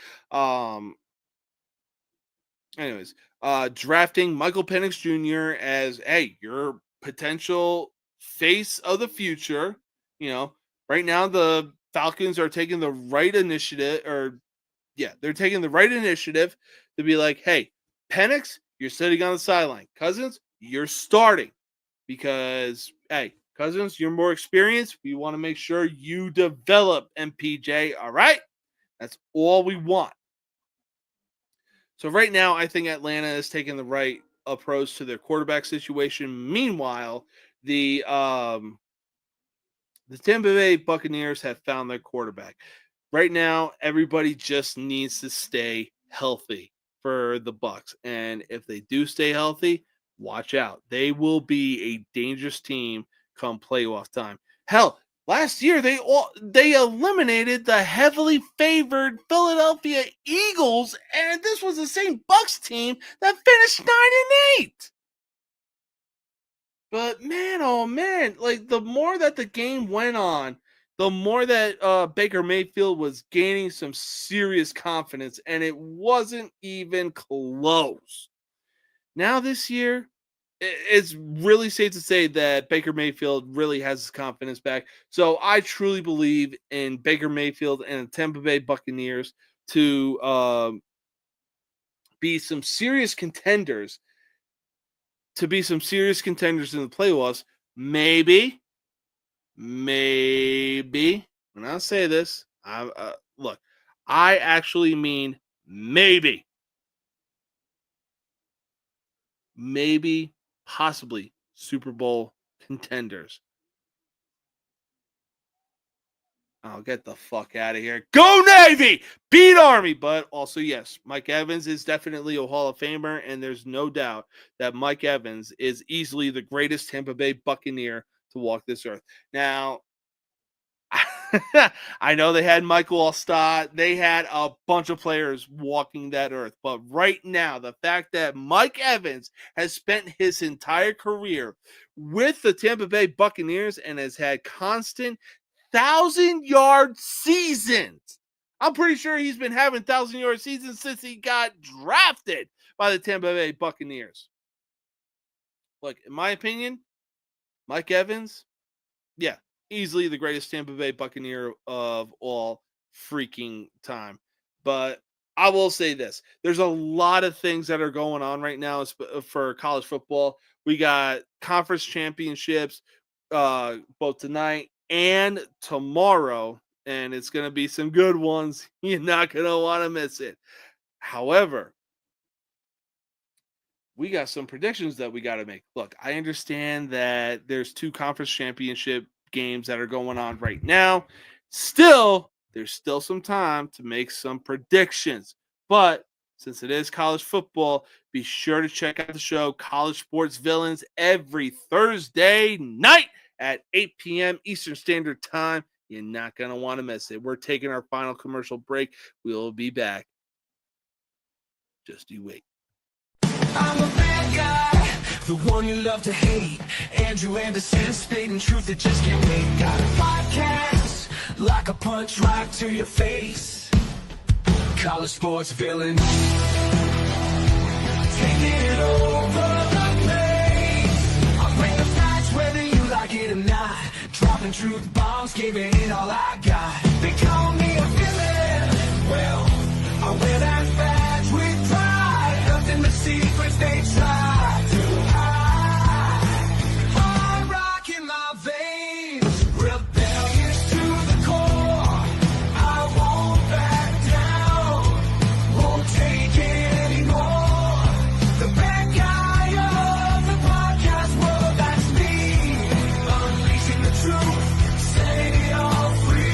drafting Michael Penix Jr. as, hey, your potential face of the future, Right now the Falcons are taking the right initiative, they're taking the right initiative to be like, hey, Penix, you're sitting on the sideline. Cousins, you're starting because, hey, Cousins, you're more experienced. We want to make sure you develop MPJ. All right. That's all we want. So right now, I think Atlanta is taking the right approach to their quarterback situation. Meanwhile, the Tampa Bay Buccaneers have found their quarterback. Right now, everybody just needs to stay healthy for the Bucs, and if they do stay healthy, watch out. They will be a dangerous team come playoff time. Hell, last year they eliminated the heavily favored Philadelphia Eagles, and this was the same Bucs team that finished 9-8. But man, oh man, like the more that the game went on, the more that Baker Mayfield was gaining some serious confidence, and it wasn't even close. Now this year, it's really safe to say that Baker Mayfield really has his confidence back. So I truly believe in Baker Mayfield and the Tampa Bay Buccaneers to be some serious contenders in the playoffs. Maybe, when I say this, look, I actually mean maybe, possibly Super Bowl contenders. Oh, get the fuck out of here. Go Navy! Beat Army! But also, yes, Mike Evans is definitely a Hall of Famer, and there's no doubt that Mike Evans is easily the greatest Tampa Bay Buccaneer to walk this earth. Now, I know they had Michael Allstott. They had a bunch of players walking that earth. But right now, the fact that Mike Evans has spent his entire career with the Tampa Bay Buccaneers and has had constant 1,000-yard seasons. I'm pretty sure he's been having 1,000-yard seasons since he got drafted by the Tampa Bay Buccaneers. Look, in my opinion, Mike Evans, yeah, easily the greatest Tampa Bay Buccaneer of all freaking time. But I will say this. There's a lot of things that are going on right now for college football. We got conference championships both tonight and tomorrow, and it's going to be some good ones. You're not going to want to miss it. However, we got some predictions that we got to make. Look, I understand that there's 2 conference championship games that are going on right now. There's still some time to make some predictions. But since it is college football, be sure to check out the show College Sports Villains every Thursday night at 8 p.m. Eastern Standard Time. You're not going to want to miss it. We're taking our final commercial break. We'll be back. Just you wait. I'm a bad guy, the one you love to hate. Andrew Anderson, spitting truth that just can't wait. Got a podcast, like a punch right to your face. College sports villain, taking it over the place. I bring the facts whether you like it or not. Dropping truth bombs, giving it all I got. They call me a villain, well, I wear that badge with pride. Nothing but secrets they try to hide. I'm rocking my veins, rebellious to the core. I won't back down, won't take it anymore. The bad guy of the podcast world, that's me. Unleashing the truth, setting it all free.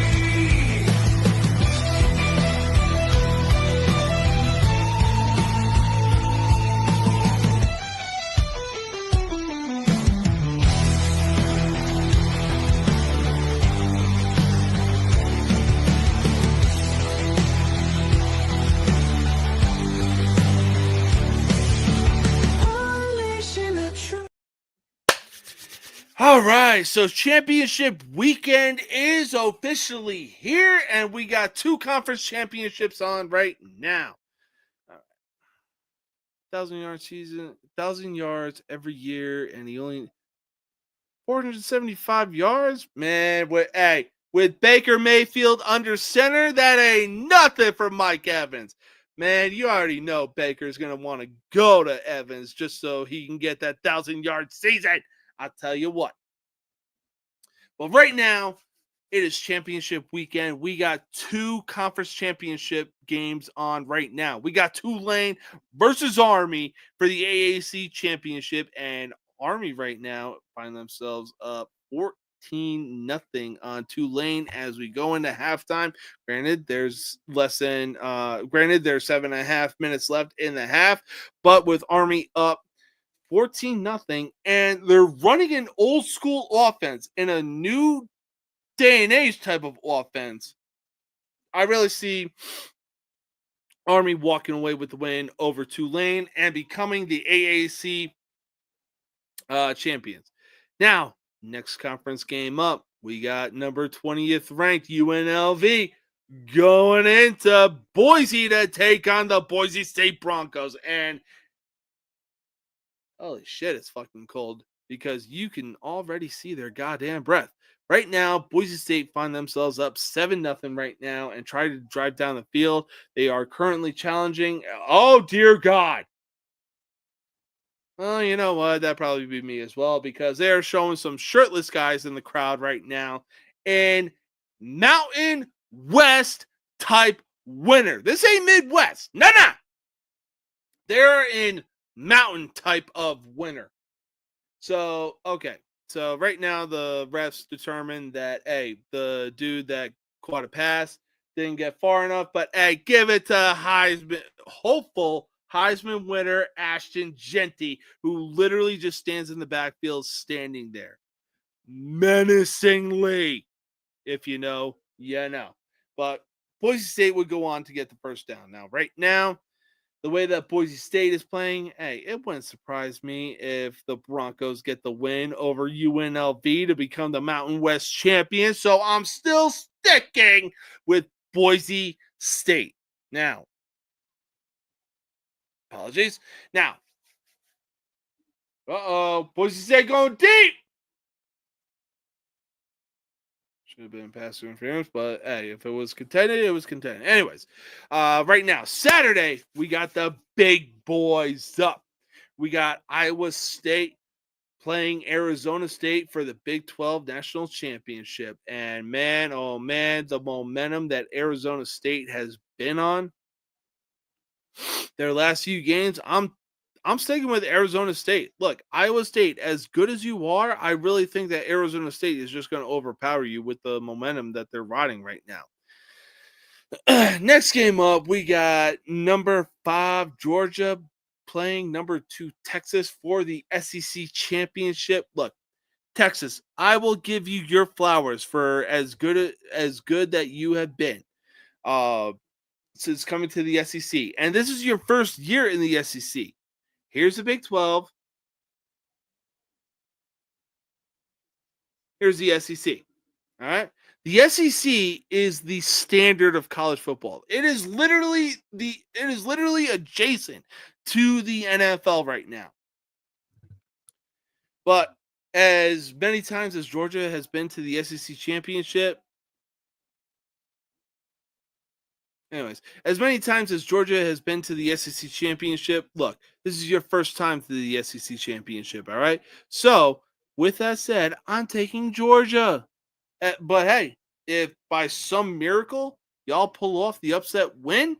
Unleashing the truth. All right, so championship weekend is officially here, and we got 2 conference championships on right now. 1,000-yard season, 1,000 yards every year, and the only 475 yards, man. With Baker Mayfield under center, that ain't nothing for Mike Evans. Man, you already know Baker's going to want to go to Evans just so he can get that 1,000-yard season. I'll tell you what. Well, right now, it is championship weekend. We got 2 conference championship games on right now. We got Tulane versus Army for the AAC Championship, and Army right now find themselves up 14-0 on Tulane as we go into halftime. Granted, there's there's 7.5 minutes left in the half, but with Army up 14-0, and they're running an old school offense in a new day and age type of offense. I really see Army walking away with the win over Tulane and becoming the AAC champions. Now, next conference game up, we got number 20th ranked UNLV going into Boise to take on the Boise State Broncos. And holy shit, it's fucking cold because you can already see their goddamn breath. Right now, Boise State find themselves up 7-0 right now and try to drive down the field. They are currently challenging. Oh, dear God. Well, you know what? That'd probably be me as well because they're showing some shirtless guys in the crowd right now in Mountain West type winter. This ain't Midwest. No. They're in mountain type of winter. So, okay. So right now the refs determined that, hey, the dude that caught a pass didn't get far enough, but hey, give it to hopeful Heisman winner Ashton Genty, who literally just stands in the backfield standing there menacingly. If you know, you know. But Boise State would go on to get the first down. Now, right now, the way that Boise State is playing, hey, it wouldn't surprise me if the Broncos get the win over UNLV to become the Mountain West champion. So I'm still sticking with Boise State. Now, apologies. Now, Boise State going deep. Should have been pass interference, but hey, if it was contended, it was contended. Anyways, right now, Saturday, we got the big boys up. We got Iowa State playing Arizona State for the Big 12 National Championship. And man, oh man, the momentum that Arizona State has been on their last few games, I'm sticking with Arizona State. Look, Iowa State, as good as you are, I really think that Arizona State is just going to overpower you with the momentum that they're riding right now. Next game up, we got number 5 Georgia playing number 2 Texas for the SEC Championship. Look, Texas, I will give you your flowers for as good that you have been since coming to the SEC. And this is your first year in the SEC. Here's the Big 12. Here's the SEC. All right. The SEC is the standard of college football. It is literally adjacent to the NFL right now. But as many times as Georgia has been to the SEC Championship, as many times as Georgia has been to the SEC Championship, look, this is your first time to the SEC Championship, all right? So, with that said, I'm taking Georgia. But hey, if by some miracle y'all pull off the upset win,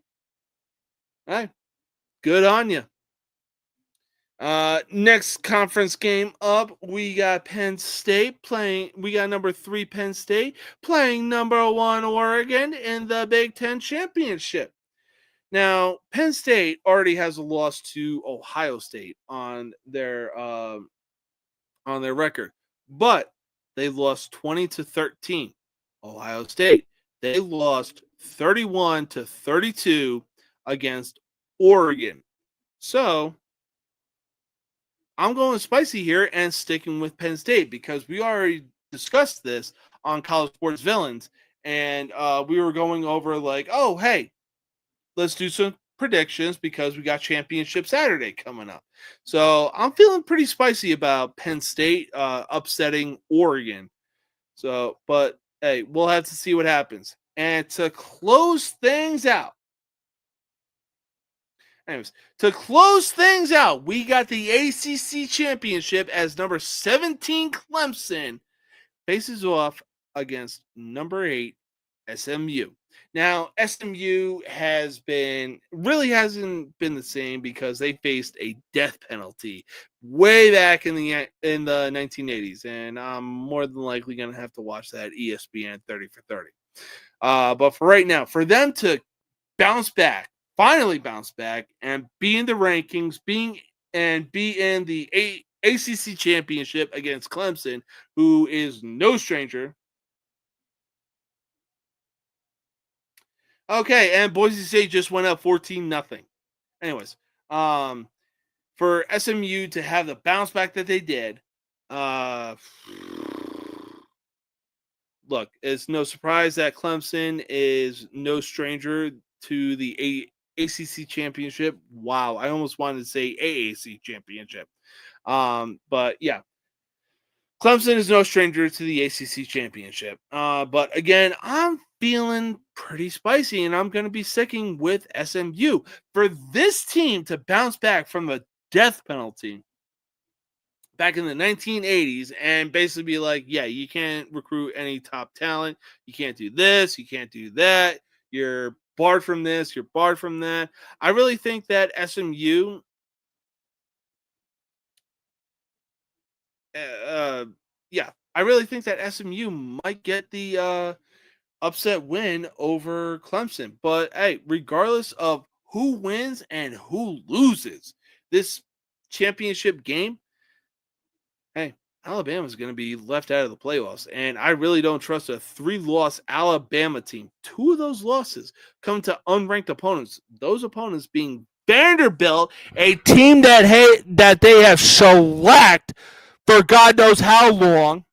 hey, good on you. Next conference game up, we got Penn State playing. We got number 3 Penn State playing number 1 Oregon in the Big Ten Championship. Now, Penn State already has a loss to Ohio State on their record, but they lost 20-13. Ohio State, they lost 31-32 against Oregon. So I'm going spicy here and sticking with Penn State because we already discussed this on College Sports Villains, and we were going over like, oh, hey, let's do some predictions because we got Championship Saturday coming up. So I'm feeling pretty spicy about Penn State upsetting Oregon. So, but hey, we'll have to see what happens. And to close things out, we got the ACC Championship as number 17 Clemson faces off against number 8 SMU. Now, SMU hasn't been the same because they faced a death penalty way back in the 1980s, and I'm more than likely going to have to watch that ESPN 30 for 30. But for right now, for them to finally bounce back, and be in the rankings, be in the ACC Championship against Clemson, who is no stranger. Okay, and Boise State just went up 14-0. Anyways, for SMU to have the bounce back that they did, look, it's no surprise that Clemson is no stranger to the ACC Championship. Wow, I almost wanted to say AAC Championship. But yeah, Clemson is no stranger to the ACC Championship. But again, I'm feeling pretty spicy, and I'm going to be sticking with SMU. For this team to bounce back from the death penalty back in the 1980s and basically be like, yeah, you can't recruit any top talent. You can't do this. You can't do that. You're barred from this. You're barred from that. I really think that SMU I really think that SMU might get the upset win over Clemson. But hey, regardless of who wins and who loses this championship game, hey, Alabama's going to be left out of the playoffs. And I really don't trust a 3-loss Alabama team. 2 of those losses come to unranked opponents. Those opponents being Vanderbilt, a team that they have shellacked for God knows how long.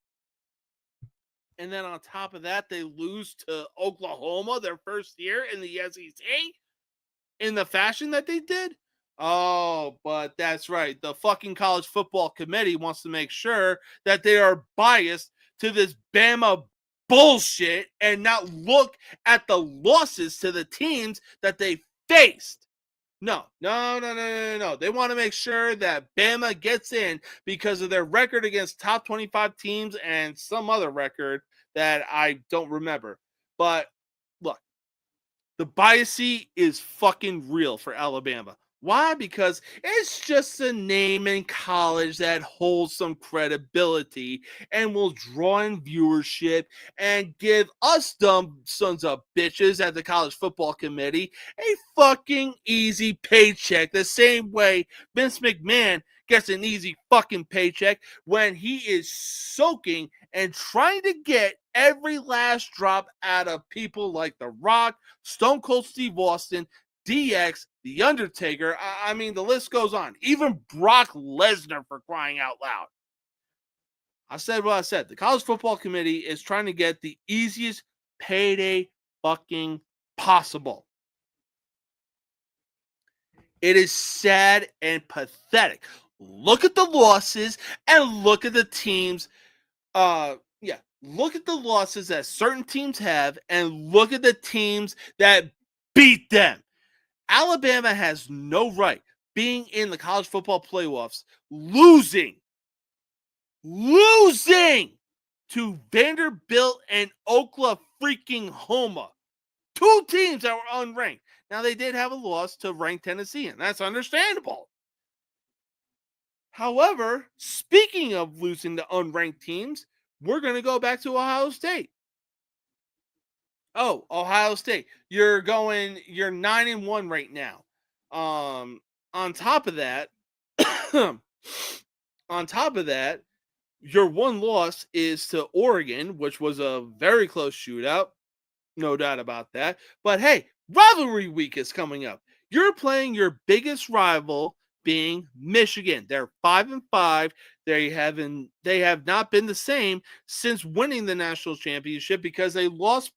And then on top of that, they lose to Oklahoma their first year in the SEC in the fashion that they did. Oh, but that's right. The fucking college football committee wants to make sure that they are biased to this Bama bullshit and not look at the losses to the teams that they faced. No. They want to make sure that Bama gets in because of their record against top 25 teams and some other record that I don't remember. But look, the biasy is fucking real for Alabama. Why? Because it's just a name in college that holds some credibility and will draw in viewership and give us dumb sons of bitches at the college football committee a fucking easy paycheck. The same way Vince McMahon gets an easy fucking paycheck when he is soaking and trying to get every last drop out of people like The Rock, Stone Cold Steve Austin, DX, The Undertaker. I mean, the list goes on. Even Brock Lesnar, for crying out loud. I said what I said. The college football committee is trying to get the easiest payday fucking possible. It is sad and pathetic. Look at the losses and look at the teams. Look at the losses that certain teams have and look at the teams that beat them. Alabama has no right being in the college football playoffs, losing to Vanderbilt and Oklahoma. 2 teams that were unranked. Now, they did have a loss to ranked Tennessee, and that's understandable. However, speaking of losing to unranked teams, we're going to go back to Ohio State. Oh, Ohio State. You're 9-1 right now. On top of that, your one loss is to Oregon, which was a very close shootout. No doubt about that. But hey, rivalry week is coming up. You're playing your biggest rival being Michigan. They're 5-5. They have not been the same since winning the national championship because they lost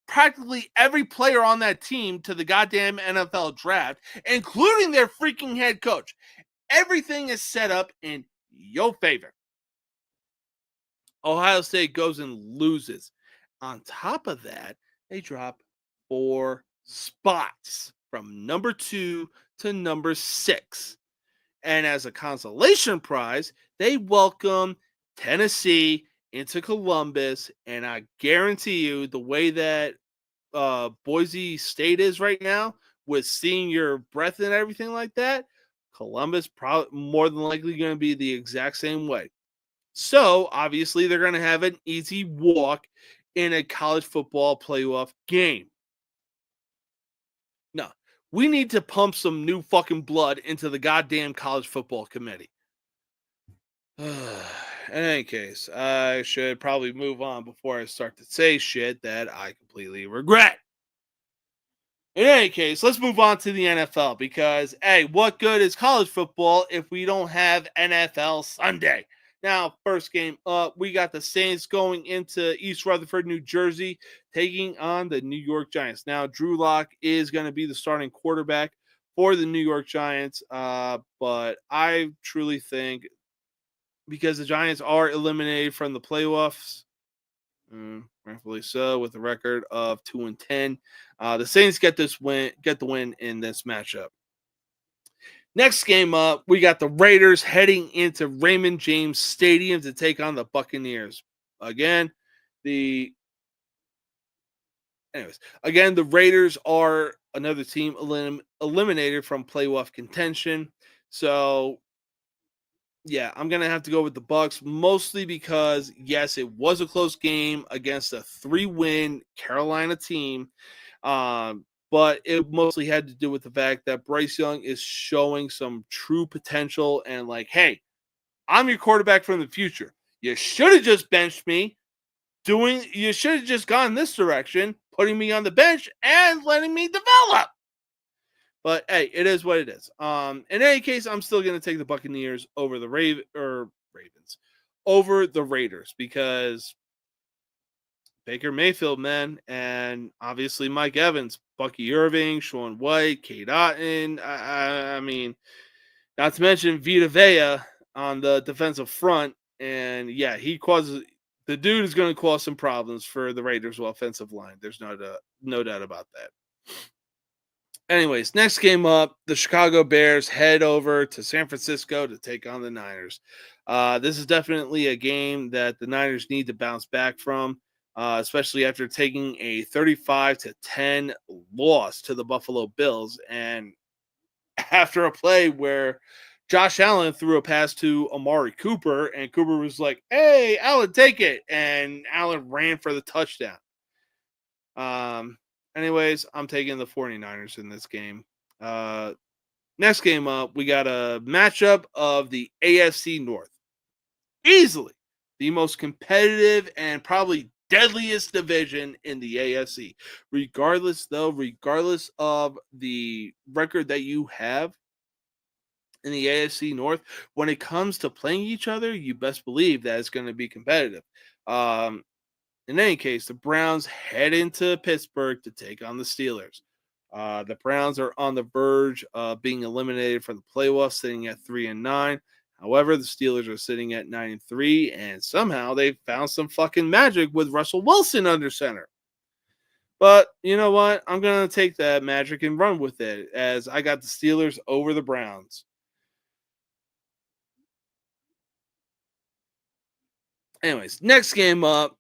practically every player on that team to the goddamn NFL draft, including their freaking head coach. Everything is set up in your favor. Ohio State goes and loses. On top of that, they drop 4 spots from number 2 to number 6. And as a consolation prize, they welcome Tennessee into Columbus. And I guarantee you, the way that Boise State is right now, with seeing your breath and everything like that, Columbus probably more than likely going to be the exact same way. So obviously they're going to have an easy walk in a college football playoff game. No, we need to pump some new fucking blood into the goddamn college football committee. In any case, I should probably move on before I start to say shit that I completely regret. In any case, let's move on to the NFL because, hey, what good is college football if we don't have NFL Sunday? Now, first game up, we got the Saints going into East Rutherford, New Jersey, taking on the New York Giants. Now, Drew Lock is going to be the starting quarterback for the New York Giants, but I truly think because the Giants are eliminated from the playoffs, rightfully so, with a record of 2-10. The Saints get the win in this matchup. Next game up, we got the Raiders heading into Raymond James Stadium to take on the Buccaneers. Again, the Raiders are another team eliminated from playoff contention. So yeah, I'm going to have to go with the Bucs, mostly because, yes, it was a close game against a 3-win Carolina team, but it mostly had to do with the fact that Bryce Young is showing some true potential and like, hey, I'm your quarterback from the future. You should have just benched me. You should have just gone this direction, putting me on the bench and letting me develop. But hey, it is what it is. In any case, I'm still going to take the Buccaneers over the Ravens, over the Raiders, because Baker Mayfield, man, and obviously Mike Evans, Bucky Irving, Sean White, Kate Otten. I mean, not to mention Vita Vea on the defensive front, and yeah, the dude is going to cause some problems for the Raiders' offensive line. There's no doubt about that. Anyways, next game up, the Chicago Bears head over to San Francisco to take on the Niners. This is definitely a game that the Niners need to bounce back from, especially after taking a 35-10 loss to the Buffalo Bills. And after a play where Josh Allen threw a pass to Amari Cooper, and Cooper was like, hey, Allen, take it. And Allen ran for the touchdown. Anyways, I'm taking the 49ers in this game. Next game up, we got a matchup of the AFC North. Easily the most competitive and probably deadliest division in the AFC. Regardless of the record that you have in the AFC North, when it comes to playing each other, you best believe that it's going to be competitive. In any case, the Browns head into Pittsburgh to take on the Steelers. The Browns are on the verge of being eliminated from the playoffs, sitting at 3-9. However, the Steelers are sitting at 9-3, and somehow they found some fucking magic with Russell Wilson under center. But you know what? I'm going to take that magic and run with it, as I got the Steelers over the Browns. Anyways, next game up,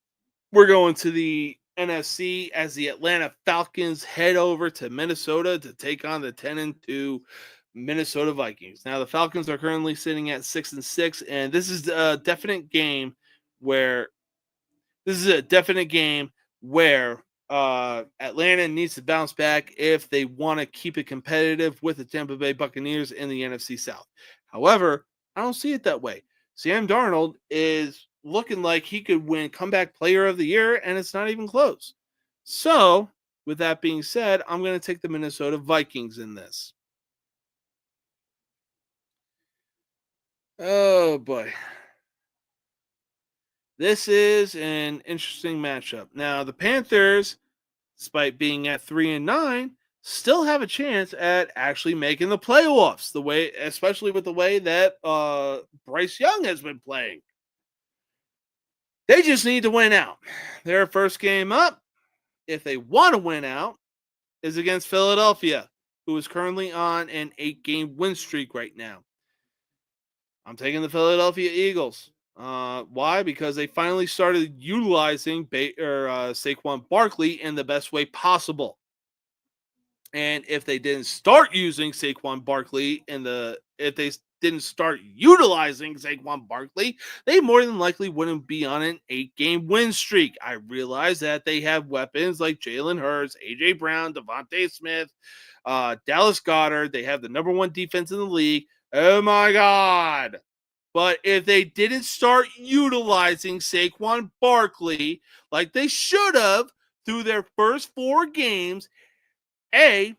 we're going to the NFC as the Atlanta Falcons head over to Minnesota to take on the 10-2 Minnesota Vikings. Now, the Falcons are currently sitting at 6-6, and this is a definite game where Atlanta needs to bounce back if they want to keep it competitive with the Tampa Bay Buccaneers in the NFC South. However, I don't see it that way. Sam Darnold is looking like he could win comeback player of the year, and it's not even close. So, with that being said, I'm going to take the Minnesota Vikings in this. Oh, boy. This is an interesting matchup. Now, the Panthers despite being at 3-9, still have a chance at actually making the playoffs. Especially with the way that Bryce Young has been playing. They just need to win out. Their first game up, if they want to win out, is against Philadelphia, who is currently on an 8-game win streak right now. I'm taking the Philadelphia Eagles. Why? Because they finally started utilizing Saquon Barkley in the best way possible. And if they didn't start using Saquon Barkley if they didn't start utilizing Saquon Barkley, they more than likely wouldn't be on an 8-game win streak. I realize that they have weapons like Jalen Hurts, A.J. Brown, Devontae Smith, Dallas Goedert. They have the number 1 defense in the league. Oh my God. But if they didn't start utilizing Saquon Barkley like they should have through their first 4 games, A,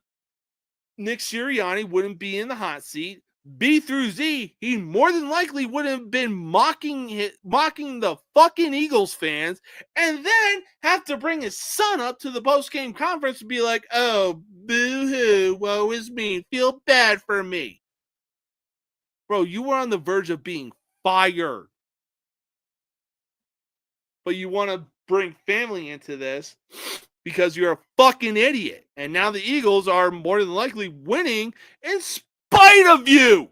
Nick Sirianni wouldn't be in the hot seat. B through Z, he more than likely would have been mocking the fucking Eagles fans, and then have to bring his son up to the post-game conference and be like, oh, boo-hoo, woe is me, feel bad for me. Bro, you were on the verge of being fired. But you want to bring family into this because you're a fucking idiot. And now the Eagles are more than likely winning in spite of you.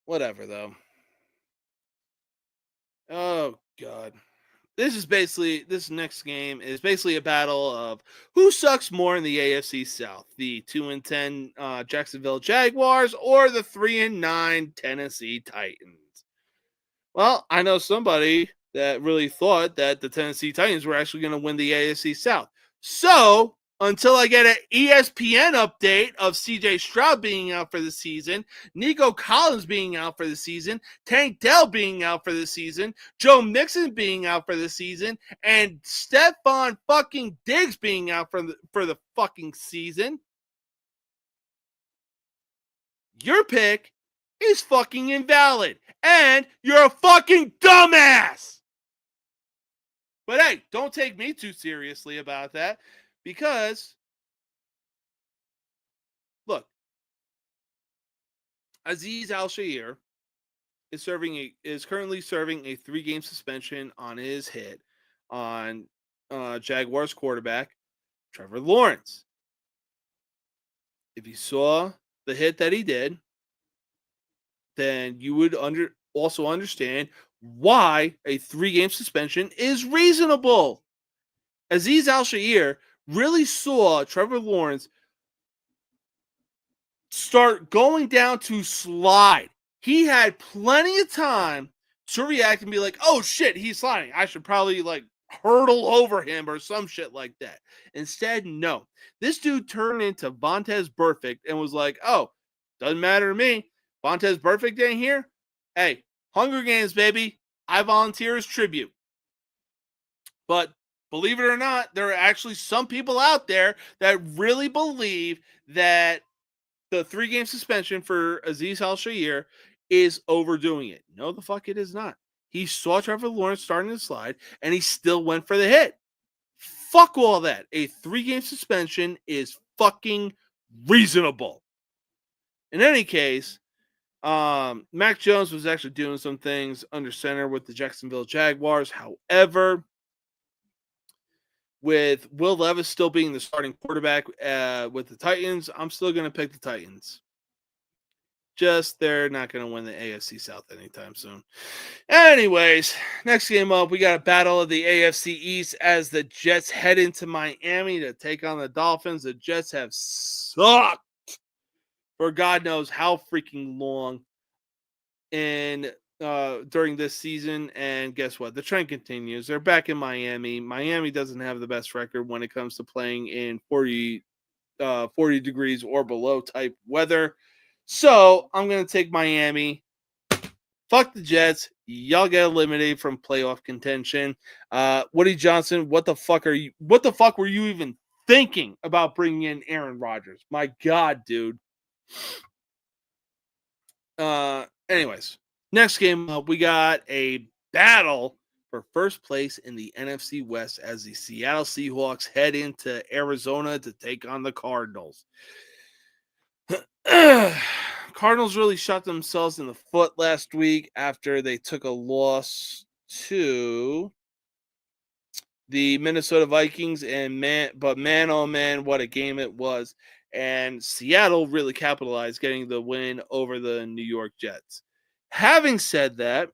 Whatever, though. Oh, God. This next game is basically a battle of who sucks more in the AFC South, the 2-10 Jacksonville Jaguars or the 3-9 Tennessee Titans. Well, I know somebody that really thought that the Tennessee Titans were actually going to win the AFC South. So, until I get an ESPN update of CJ Stroud being out for the season, Nico Collins being out for the season, Tank Dell being out for the season, Joe Mixon being out for the season, and Stephon fucking Diggs being out for the fucking season, your pick is fucking invalid. And you're a fucking dumbass. But hey, don't take me too seriously about that. Because, look, Azeez Al-Shaair is currently serving a 3-game suspension on his hit on Jaguars quarterback Trevor Lawrence. If you saw the hit that he did, then you would also understand why a 3-game suspension is reasonable. Azeez Al-Shaair really saw Trevor Lawrence start going down to slide. He had plenty of time to react and be like, oh shit, he's sliding. I should probably hurdle over him or some shit like that. Instead, no. This dude turned into Vontaze Burfict and was like, oh, doesn't matter to me. Vontaze Burfict ain't here. Hey, Hunger Games, baby. I volunteer as tribute. But believe it or not, there are actually some people out there that really believe that the 3-game suspension for Azeez Al-Shaair is overdoing it. No, the fuck it is not. He saw Trevor Lawrence starting to slide, and he still went for the hit. Fuck all that. A 3-game suspension is fucking reasonable. In any case, Mac Jones was actually doing some things under center with the Jacksonville Jaguars. However, with Will Levis still being the starting quarterback with the Titans, I'm still going to pick the Titans. Just they're not going to win the AFC South anytime soon. Anyways, next game up, we got a battle of the AFC East as the Jets head into Miami to take on the Dolphins. The Jets have sucked for God knows how freaking long during this season, and guess what? The trend continues. They're back in Miami. Miami doesn't have the best record when it comes to playing in 40 degrees or below type weather. So I'm going to take Miami. Fuck the Jets. Y'all get eliminated from playoff contention. Woody Johnson, what the fuck were you even thinking about bringing in Aaron Rodgers? My God, dude. Anyways, next game up, we got a battle for first place in the NFC West as the Seattle Seahawks head into Arizona to take on the Cardinals. Cardinals really shot themselves in the foot last week after they took a loss to the Minnesota Vikings, and man, oh man, what a game it was. And Seattle really capitalized, getting the win over the New York Jets. Having said that,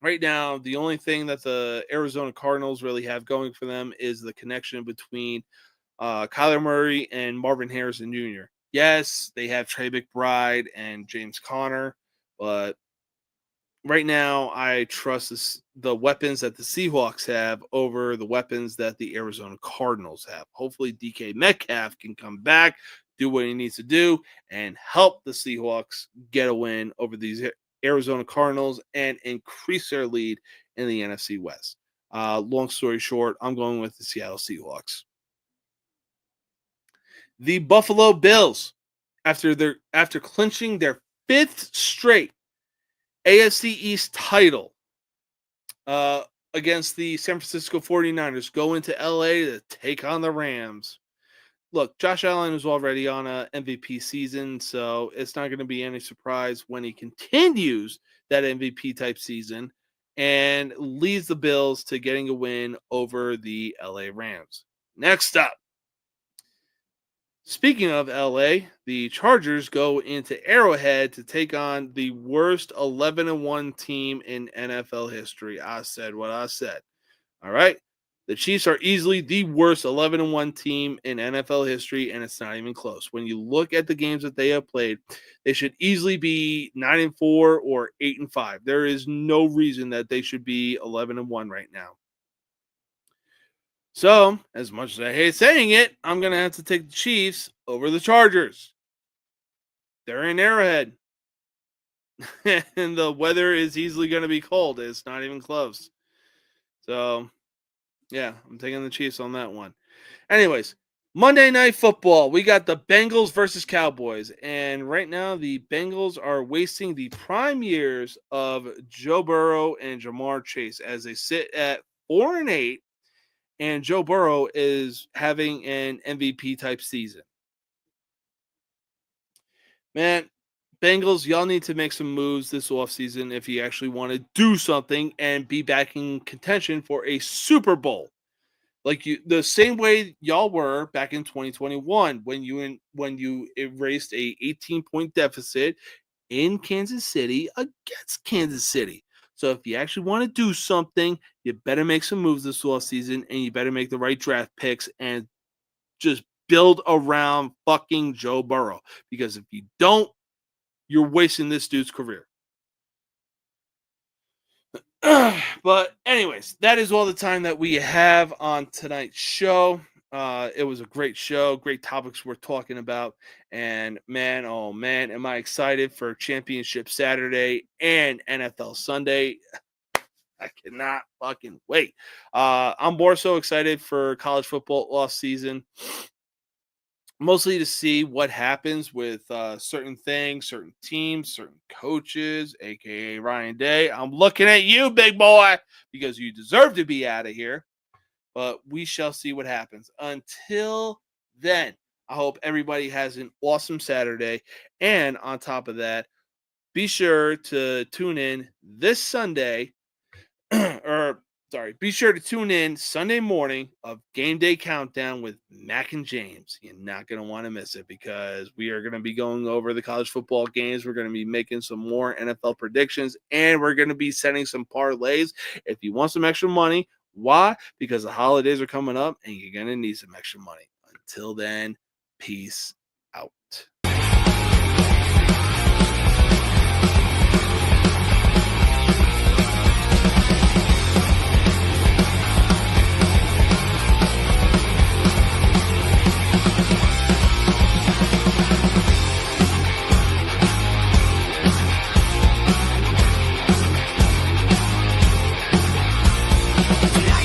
right now, the only thing that the Arizona Cardinals really have going for them is the connection between Kyler Murray and Marvin Harrison Jr. Yes, they have Trey McBride and James Conner, but right now I trust the weapons that the Seahawks have over the weapons that the Arizona Cardinals have. Hopefully DK Metcalf can come back, do what he needs to do, and help the Seahawks get a win over these Arizona Cardinals and increase their lead in the NFC West. Long story short, I'm going with the Seattle Seahawks. The Buffalo Bills, after clinching their 5th straight AFC East title against the San Francisco 49ers, go into LA to take on the Rams. Look, Josh Allen is already on an MVP season, so it's not going to be any surprise when he continues that MVP type season and leads the Bills to getting a win over the LA Rams. Next up, speaking of LA, the Chargers go into Arrowhead to take on the worst 11-1 team in NFL history. I said what I said. All right. The Chiefs are easily the worst 11-1 team in NFL history, and it's not even close. When you look at the games that they have played, they should easily be 9-4 or 8-5. There is no reason that they should be 11-1 right now. So, as much as I hate saying it, I'm going to have to take the Chiefs over the Chargers. They're in Arrowhead. And the weather is easily going to be cold. It's not even close. So, yeah, I'm taking the Chiefs on that one. Anyways, Monday Night Football. We got the Bengals versus Cowboys. And right now, the Bengals are wasting the prime years of Joe Burrow and Jamar Chase as they sit at 4-8. And Joe Burrow is having an MVP type season. Man, Bengals, y'all need to make some moves this offseason if you actually want to do something and be back in contention for a Super Bowl. Like the same way y'all were back in 2021 when you erased a 18-point deficit in Kansas City against Kansas City. So if you actually want to do something, you better make some moves this offseason, and you better make the right draft picks and just build around fucking Joe Burrow. Because if you don't, you're wasting this dude's career. But anyways, that is all the time that we have on tonight's show. It was a great show, great topics we're talking about. And man, oh man, am I excited for Championship Saturday and NFL Sunday. I cannot fucking wait. I'm more so excited for college football off season, mostly to see what happens with certain things, certain teams, certain coaches, aka Ryan Day. I'm looking at you, big boy, because you deserve to be out of here. But we shall see what happens. Until then, I hope everybody has an awesome Saturday. And on top of that, be sure to tune in this Sunday, be sure to tune in Sunday morning of Game Day Countdown with Mac and James. You're not going to want to miss it because we are going to be going over the college football games. We're going to be making some more NFL predictions, and we're going to be setting some parlays. If you want some extra money, why? Because the holidays are coming up and you're going to need some extra money. Until then, peace out. I